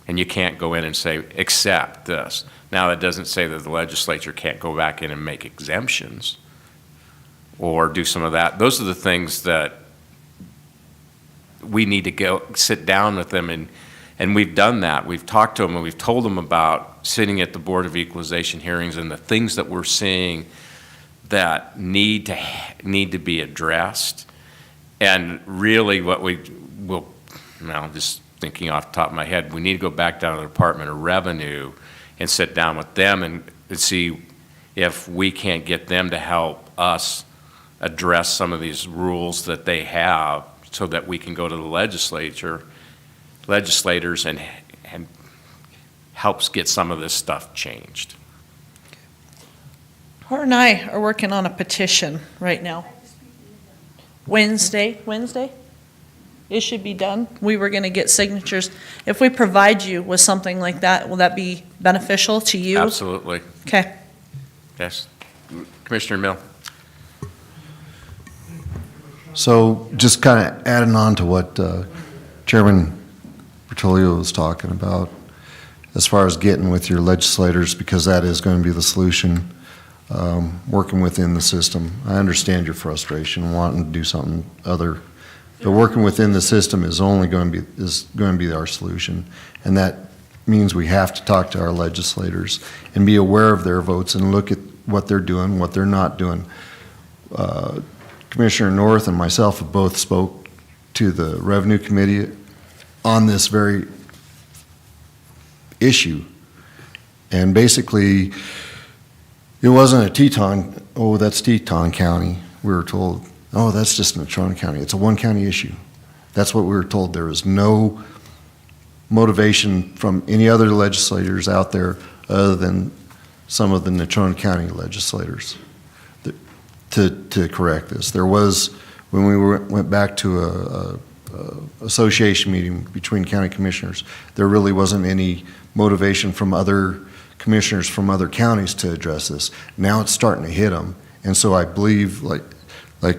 and you can't go in and say, accept this. Now, that doesn't say that the legislature can't go back in and make exemptions or do some of that. Those are the things that we need to go sit down with them, and we've done that. We've talked to them, and we've told them about sitting at the Board of Equalization hearings and the things that we're seeing that need to be addressed. And really what we will, just thinking off the top of my head, we need to go back down to the Department of Revenue and sit down with them and see if we can't get them to help us address some of these rules that they have so that we can go to the legislators and helps get some of this stuff changed. Her and I are working on a petition right now. Wednesday? It should be done. We were going to get signatures. If we provide you with something like that, will that be beneficial to you? Absolutely. Okay. Yes. Commissioner Mill. So just kind of adding on to what Chairman Bertolio was talking about, as far as getting with your legislators, because that is going to be the solution, working within the system. I understand your frustration, wanting to do something other, but working within the system is going to be our solution, and that means we have to talk to our legislators and be aware of their votes and look at what they're doing, what they're not doing. Commissioner North and myself have both spoke to the Revenue Committee on this very issue. And basically, it wasn't a Teton, oh, that's Teton County. We were told, oh, that's just Natrona County. It's a one-county issue. That's what we were told. There is no motivation from any other legislators out there other than some of the Natrona County legislators to correct this. There was, when we went back to a association meeting between county commissioners, there really wasn't any motivation from other commissioners from other counties to address this. Now it's starting to hit them, and so I believe, like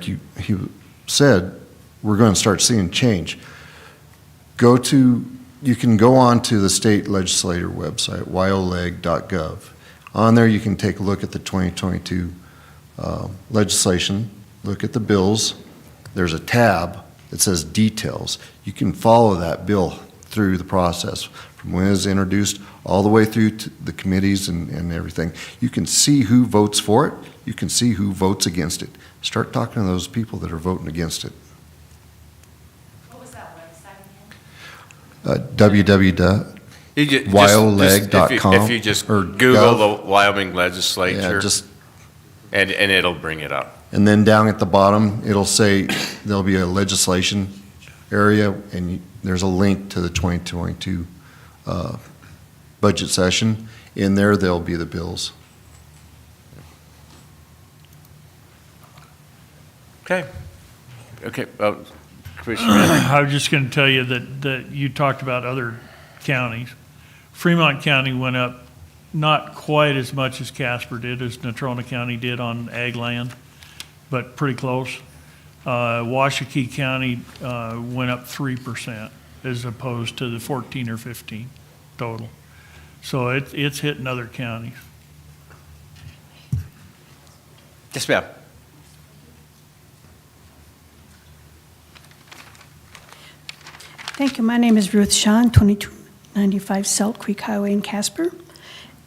you said, we're going to start seeing change. You can go on to the state legislator website, yoleg.gov. On there you can take a look at the 2022 legislation, look at the bills. There's a tab that says details. You can follow that bill through the process from when it was introduced all the way through to the committees and everything. You can see who votes for it. You can see who votes against it. Start talking to those people that are voting against it. What was that website again? www.wyoleg.com. If you just Google the Wyoming legislature, and it'll bring it up. And then down at the bottom, it'll say there'll be a legislation area, and there's a link to the 2022 budget session. In there, there'll be the bills. Okay. Commissioner Manning. I was just going to tell you that you talked about other counties. Fremont County went up not quite as much as Casper did, as Natrona County did on ag land, but pretty close. Washakie County went up 3% as opposed to the 14 or 15 total. So it's hitting other counties. Yes, ma'am. Thank you. My name is Ruth Shawn, 2295 Salt Creek Highway in Casper.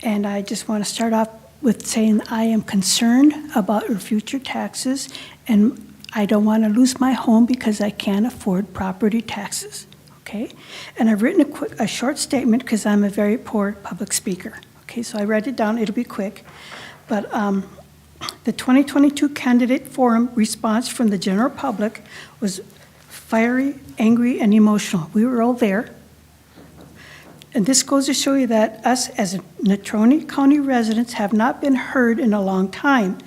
And I just want to start off with saying I am concerned about your future taxes, and I don't want to lose my home because I can't afford property taxes, okay? And I've written a short statement because I'm a very poor public speaker, okay? So I read it down. It'll be quick. But the 2022 candidate forum response from the general public was fiery, angry, and emotional. We were all there. And this goes to show you that us as Natrona County residents have not been heard in a long time.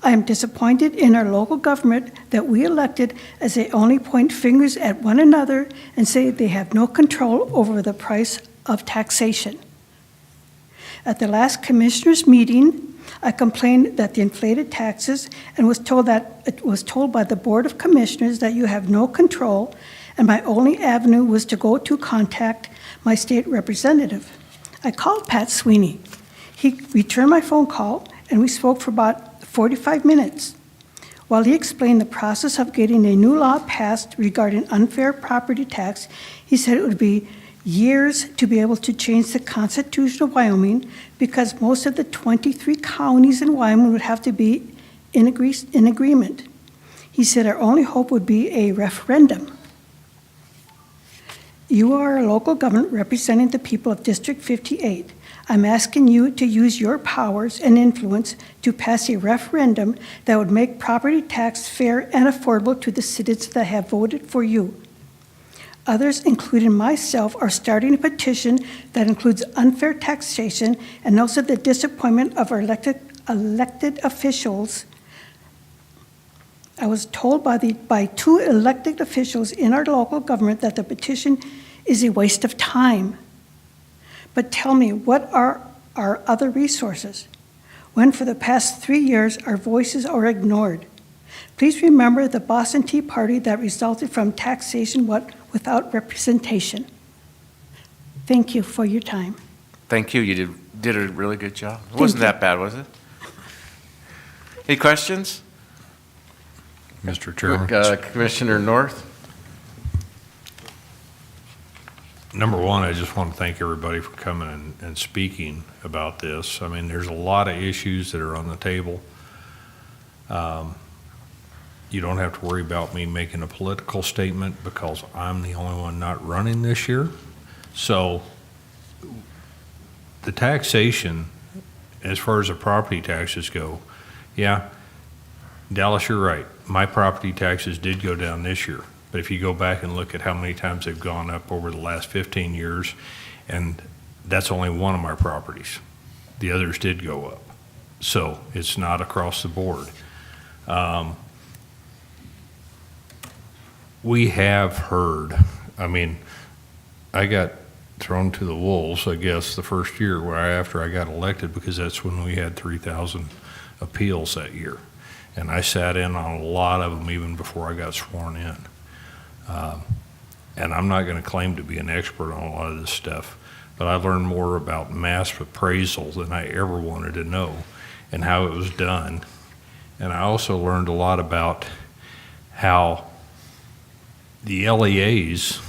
I am disappointed in our local government that we elected as they only point fingers at one another and say they have no control over the price of taxation. At the last commissioners' meeting, I complained that the inflated taxes and was told by the Board of Commissioners that you have no control, and my only avenue was to go to contact my state representative. I called Pat Sweeney. He returned my phone call, and we spoke for about 45 minutes. While he explained the process of getting a new law passed regarding unfair property tax, he said it would be years to be able to change the Constitution of Wyoming because most of the 23 counties in Wyoming would have to be in agreement. He said our only hope would be a referendum. You are a local government representing the people of District 58. I'm asking you to use your powers and influence to pass a referendum that would make property tax fair and affordable to the citizens that have voted for you. Others, including myself, are starting a petition that includes unfair taxation and also the disappointment of our elected officials. I was told by 2 elected officials in our local government that the petition is a waste of time. But tell me, what are our other resources when for the past 3 years our voices are ignored? Please remember the Boston Tea Party that resulted from taxation without representation. Thank you for your time. Thank you. You did a really good job. It wasn't that bad, was it? Any questions? Mr. Chairman. Commissioner North? Number one, I just want to thank everybody for coming and speaking about this. I mean, there's a lot of issues that are on the table. You don't have to worry about me making a political statement because I'm the only one not running this year. So the taxation, as far as the property taxes go, yeah, Dallas, you're right. My property taxes did go down this year. But if you go back and look at how many times they've gone up over the last 15 years, and that's only one of my properties. The others did go up. So it's not across the board. We have heard, I mean, I got thrown to the wolves, I guess, the first year after I got elected, because that's when we had 3,000 appeals that year. And I sat in on a lot of them even before I got sworn in. And I'm not going to claim to be an expert on a lot of this stuff, but I learned more about mass appraisal than I ever wanted to know and how it was done. And I also learned a lot about how the LEAs,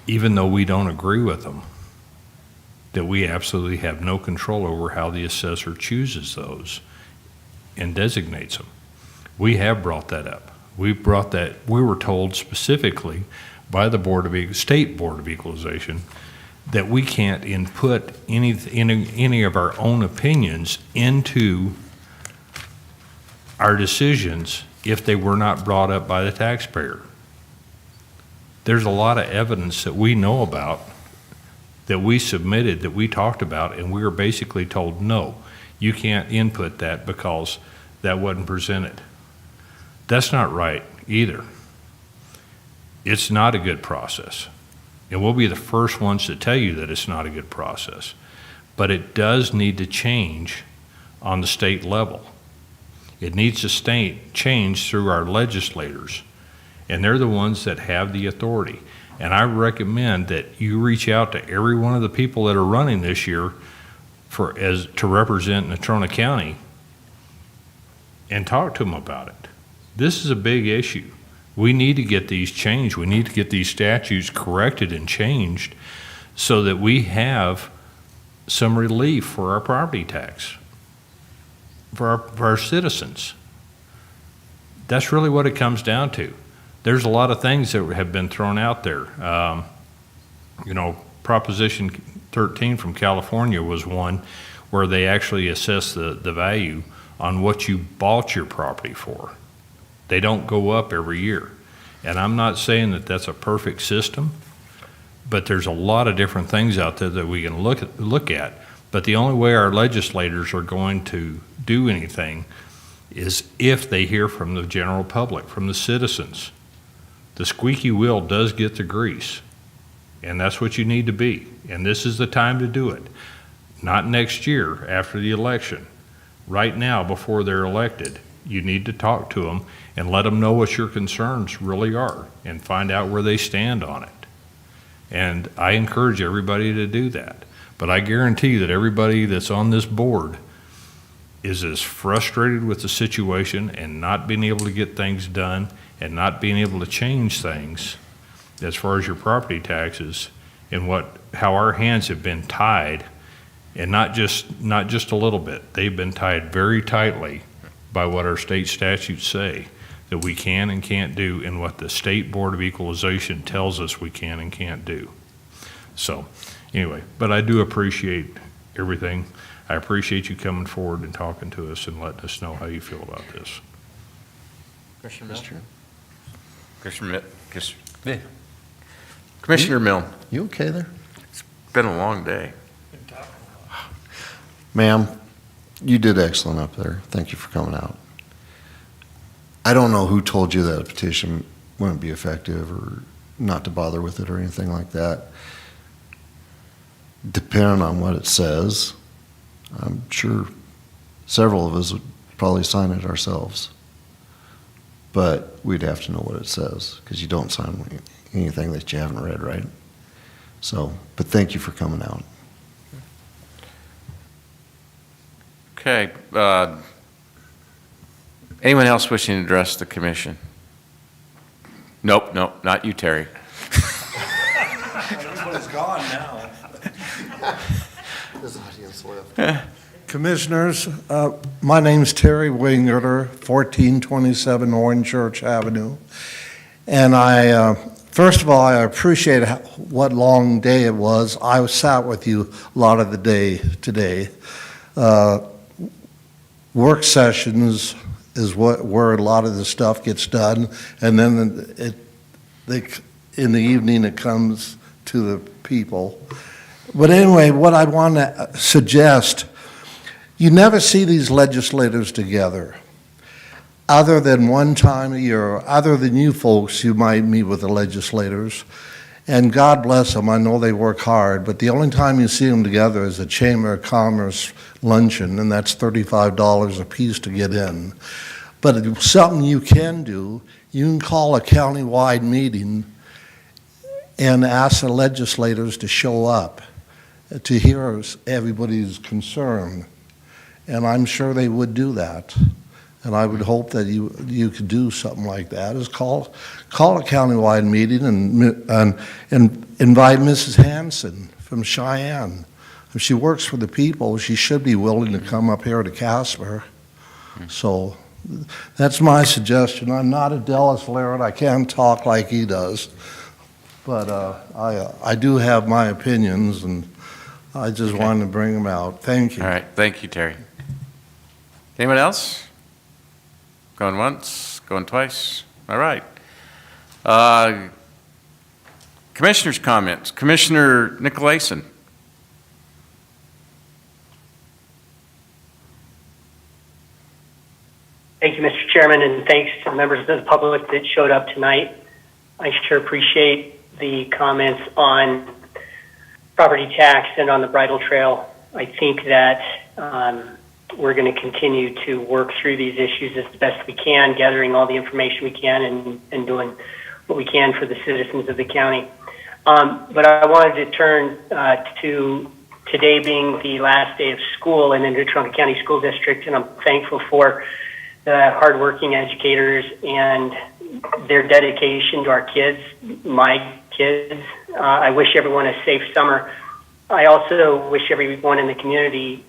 even though we don't agree with them, that we absolutely have no control over how the assessor chooses those and designates them. We have brought that up. We were told specifically by the State Board of Equalization that we can't input any of our own opinions into our decisions if they were not brought up by the taxpayer. There's a lot of evidence that we know about, that we submitted, that we talked about, and we were basically told, no, you can't input that because that wasn't presented. That's not right either. It's not a good process. And we'll be the first ones to tell you that it's not a good process. But it does need to change on the state level. It needs to change through our legislators. And they're the ones that have the authority. And I recommend that you reach out to every one of the people that are running this year to represent Natrona County and talk to them about it. This is a big issue. We need to get these changed. We need to get these statutes corrected and changed so that we have some relief for our property tax, for our citizens. That's really what it comes down to. There's a lot of things that have been thrown out there. Proposition 13 from California was one where they actually assess the value on what you bought your property for. They don't go up every year. And I'm not saying that that's a perfect system, but there's a lot of different things out there that we can look at. But the only way our legislators are going to do anything is if they hear from the general public, from the citizens. The squeaky wheel does get the grease, and that's what you need to be. And this is the time to do it. Not next year after the election. Right now, before they're elected, you need to talk to them and let them know what your concerns really are and find out where they stand on it. And I encourage everybody to do that. But I guarantee that everybody that's on this board is as frustrated with the situation and not being able to get things done and not being able to change things as far as your property taxes and how our hands have been tied, and not just a little bit. They've been tied very tightly by what our state statutes say. that we can and can't do and what the State Board of Equalization tells us we can and can't do. So, anyway, but I do appreciate everything. I appreciate you coming forward and talking to us and letting us know how you feel about this. Commissioner Milne? Commissioner Milne, You okay there? it's been a long day. Ma'am, you did excellent up there. Thank you for coming out. I don't know who told you that a petition wouldn't be effective or not to bother with it or anything like that. Depending on what it says, I'm sure several of us would probably sign it ourselves. But we'd have to know what it says, because you don't sign anything that you haven't read, right? So, but thank you for coming out. Okay. Anyone else wishing to address the commission? Nope, not you, Terry. Everybody's gone now. This audience left. Commissioners, my name's Terry Wingerter, 1427 Orange Church Avenue. And first of all, I appreciate what long day it was. I sat with you a lot of the day today. Work sessions is where a lot of the stuff gets done, and then in the evening it comes to the people. But anyway, what I want to suggest, you never see these legislators together, other than one time a year, other than you folks, you might meet with the legislators, and God bless them, I know they work hard, but the only time you see them together is a Chamber of Commerce luncheon, and that's $35 a piece to get in. But it's something you can do. You can call a county-wide meeting and ask the legislators to show up to hear everybody's concern. And I'm sure they would do that. And I would hope that you could do something like that, is call a countywide meeting and invite Mrs. Hanson from Cheyenne. If she works for the people, she should be willing to come up here to Casper. So that's my suggestion. I'm not a Dallas Laird. I can't talk like he does. But I do have my opinions, and I just wanted to bring them out. Thank you. All right, thank you, Terry. Anyone else? Going once, going twice? All right. Commissioners' comments. Commissioner Nicolason. Thank you, Mr. Chairman, and thanks to the members of the public that showed up tonight. I sure appreciate the comments on property tax and on the bridle trail. I think that we're going to continue to work through these issues as best we can, gathering all the information we can and doing what we can for the citizens of the county. But I wanted to turn to today being the last day of school in the Natrona County School District, and I'm thankful for the hardworking educators and their dedication to our kids, my kids. I wish everyone a safe summer. I also wish everyone in the community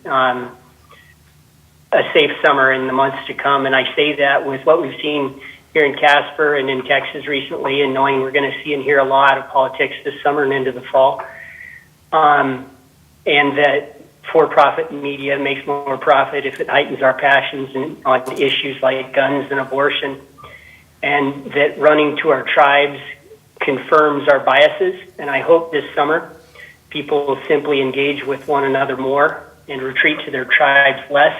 a safe summer in the months to come, and I say that with what we've seen here in Casper and in Texas recently, and knowing we're going to see and hear a lot of politics this summer and into the fall, and that for-profit media makes more profit if it heightens our passions on issues like guns and abortion, and that running to our tribes confirms our biases. And I hope this summer people will simply engage with one another more and retreat to their tribes less.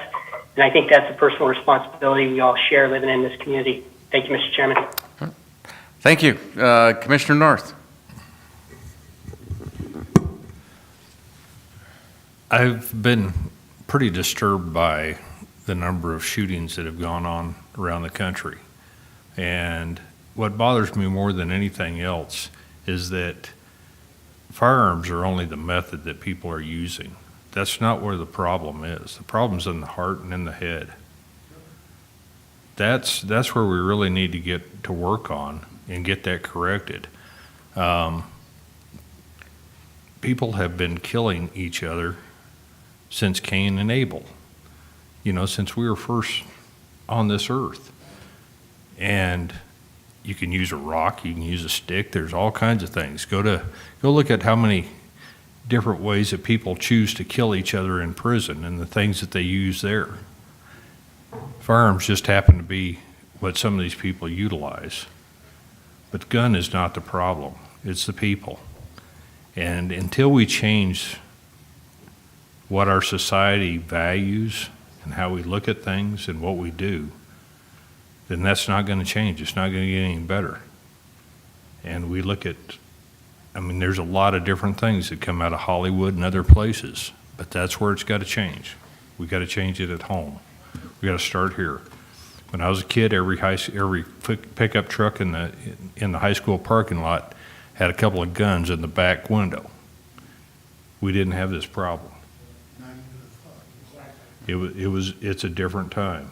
And I think that's a personal responsibility we all share living in this community. Thank you, Mr. Chairman. Thank you. Commissioner North. I've been pretty disturbed by the number of shootings that have gone on around the country. And what bothers me more than anything else is that firearms are only the method that people are using. That's not where the problem is. The problem's in the heart and in the head. That's where we really need to get to work on and get that corrected. People have been killing each other since Cain and Abel, since we were first on this earth. And you can use a rock, you can use a stick, there's all kinds of things. Go look at how many different ways that people choose to kill each other in prison and the things that they use there. Firearms just happen to be what some of these people utilize. But gun is not the problem, it's the people. And until we change what our society values and how we look at things and what we do, then that's not going to change. It's not going to get any better. And we look at, there's a lot of different things that come out of Hollywood and other places, but that's where it's got to change. We got to change it at home. We got to start here. When I was a kid, every pickup truck in the high school parking lot had a couple of guns in the back window. We didn't have this problem. It's a different time.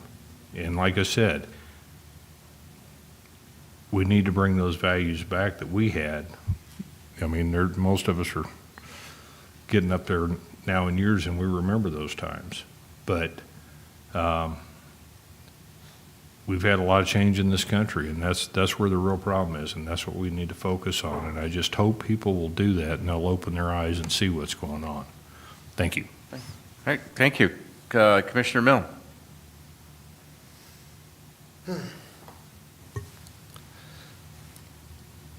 And like I said, we need to bring those values back that we had. Most of us are getting up there now in years and we remember those times. But we've had a lot of change in this country, and that's where the real problem is, and that's what we need to focus on. And I just hope people will do that and they'll open their eyes and see what's going on. Thank you. All right, thank you. Commissioner Milne.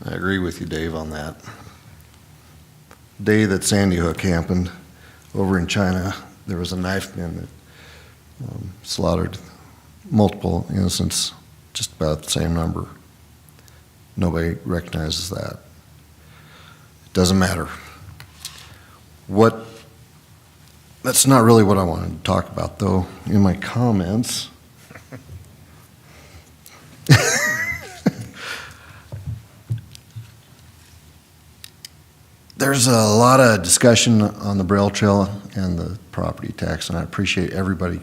I agree with you, Dave, on that. Day that Sandy Hook happened over in China, there was a knife man that slaughtered multiple innocents, just about the same number. Nobody recognizes that. It doesn't matter. That's not really what I wanted to talk about, though, in my comments. There's a lot of discussion on the Braille Trail and the property tax, and I appreciate everybody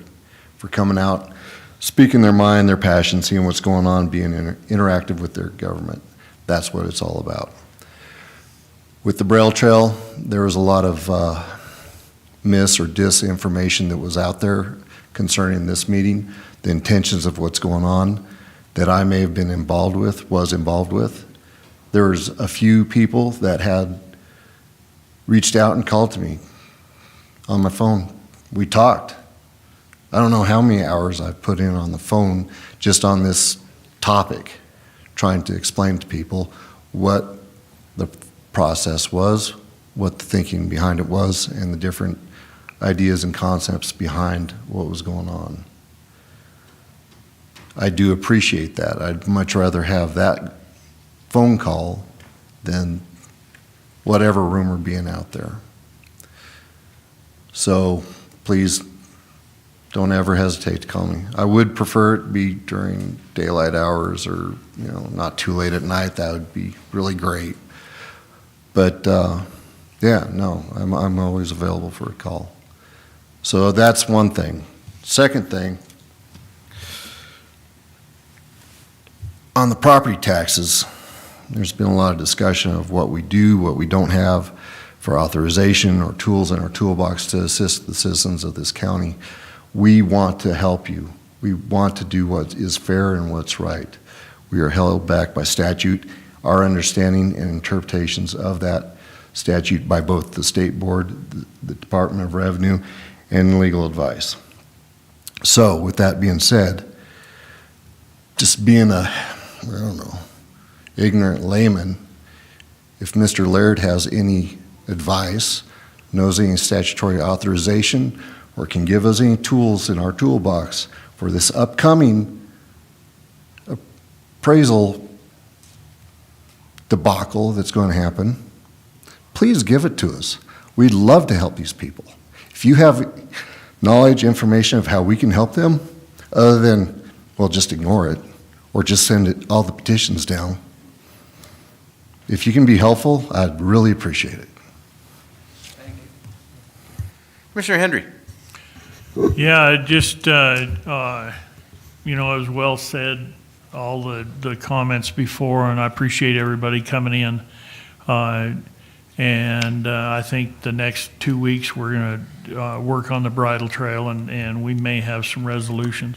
for coming out, speaking their mind, their passion, seeing what's going on, being interactive with their government. That's what it's all about. With the Braille Trail, there was a lot of mis or disinformation that was out there concerning this meeting, the intentions of what's going on that I may have been was involved with. There was a few people that had reached out and called to me on my phone. We talked. I don't know how many hours I've put in on the phone just on this topic, trying to explain to people what the process was, what the thinking behind it was, and the different ideas and concepts behind what was going on. I do appreciate that. I'd much rather have that phone call than whatever rumor being out there. So please don't ever hesitate to call me. I would prefer it be during daylight hours or, not too late at night. That would be really great. But I'm always available for a call. So that's one thing. Second thing, on the property taxes, there's been a lot of discussion of what we do, what we don't have for authorization or tools in our toolbox to assist the citizens of this county. We want to help you. We want to do what is fair and what's right. We are held back by statute. Our understanding and interpretations of that statute by both the State Board, the Department of Revenue, and legal advice. So with that being said, just being ignorant layman, if Mr. Laird has any advice, knows any statutory authorization, or can give us any tools in our toolbox for this upcoming appraisal debacle that's going to happen, please give it to us. We'd love to help these people. If you have knowledge, information of how we can help them, other than, just ignore it, or just send all the petitions down, if you can be helpful, I'd really appreciate it. Commissioner Hendry. Yeah, just, it was well said, all the comments before, and I appreciate everybody coming in. And I think the next 2 weeks, we're going to work on the bridle trail, and we may have some resolutions.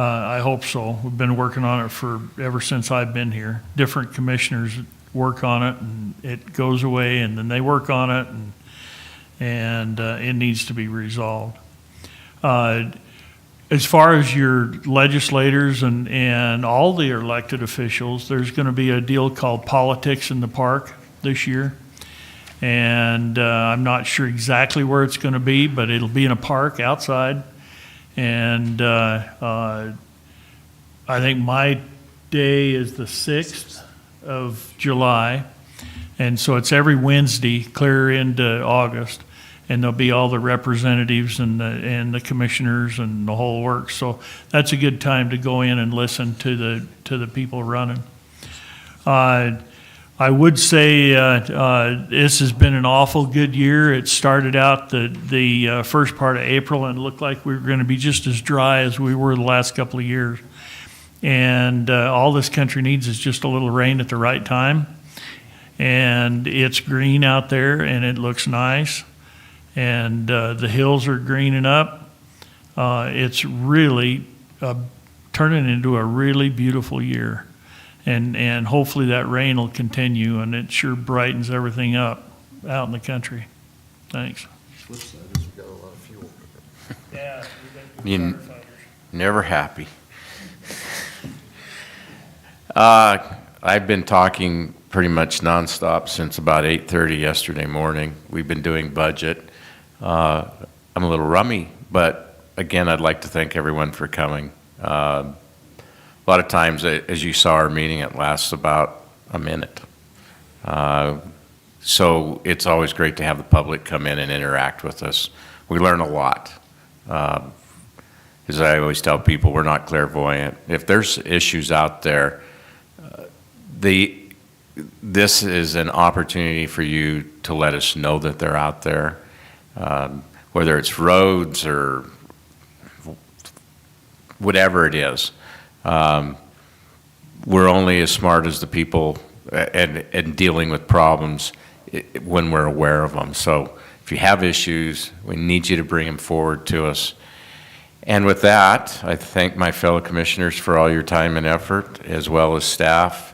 I hope so. We've been working on it ever since I've been here. Different commissioners work on it, and it goes away, and then they work on it, and it needs to be resolved. As far as your legislators and all the elected officials, there's going to be a deal called Politics in the Park this year. And I'm not sure exactly where it's going to be, but it'll be in a park outside. And I think my day is the 6th of July. And so it's every Wednesday clear into August. And there'll be all the representatives and the commissioners and the whole works. So that's a good time to go in and listen to the people running. I would say this has been an awful good year. It started out the first part of April and it looked like we were going to be just as dry as we were the last couple of years. And all this country needs is just a little rain at the right time. And it's green out there and it looks nice. And the hills are greening up. It's really turning into a really beautiful year. And hopefully that rain will continue, and it sure brightens everything up out in the country. Thanks. Yeah. You're never happy. I've been talking pretty much nonstop since about 8:30 yesterday morning. We've been doing budget. I'm a little rummy, but again, I'd like to thank everyone for coming. A lot of times, as you saw our meeting, it lasts about a minute. So it's always great to have the public come in and interact with us. We learn a lot. As I always tell people, we're not clairvoyant. If there's issues out there, this is an opportunity for you to let us know that they're out there. Whether it's roads or whatever it is, we're only as smart as the people and dealing with problems when we're aware of them. So if you have issues, we need you to bring them forward to us. And with that, I thank my fellow commissioners for all your time and effort, as well as staff.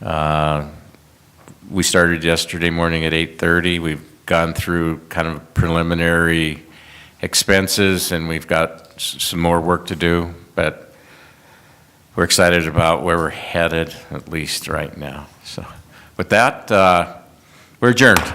We started yesterday morning at 8:30. We've gone through kind of preliminary expenses, and we've got some more work to do, but we're excited about where we're headed, at least right now. So with that, we're adjourned.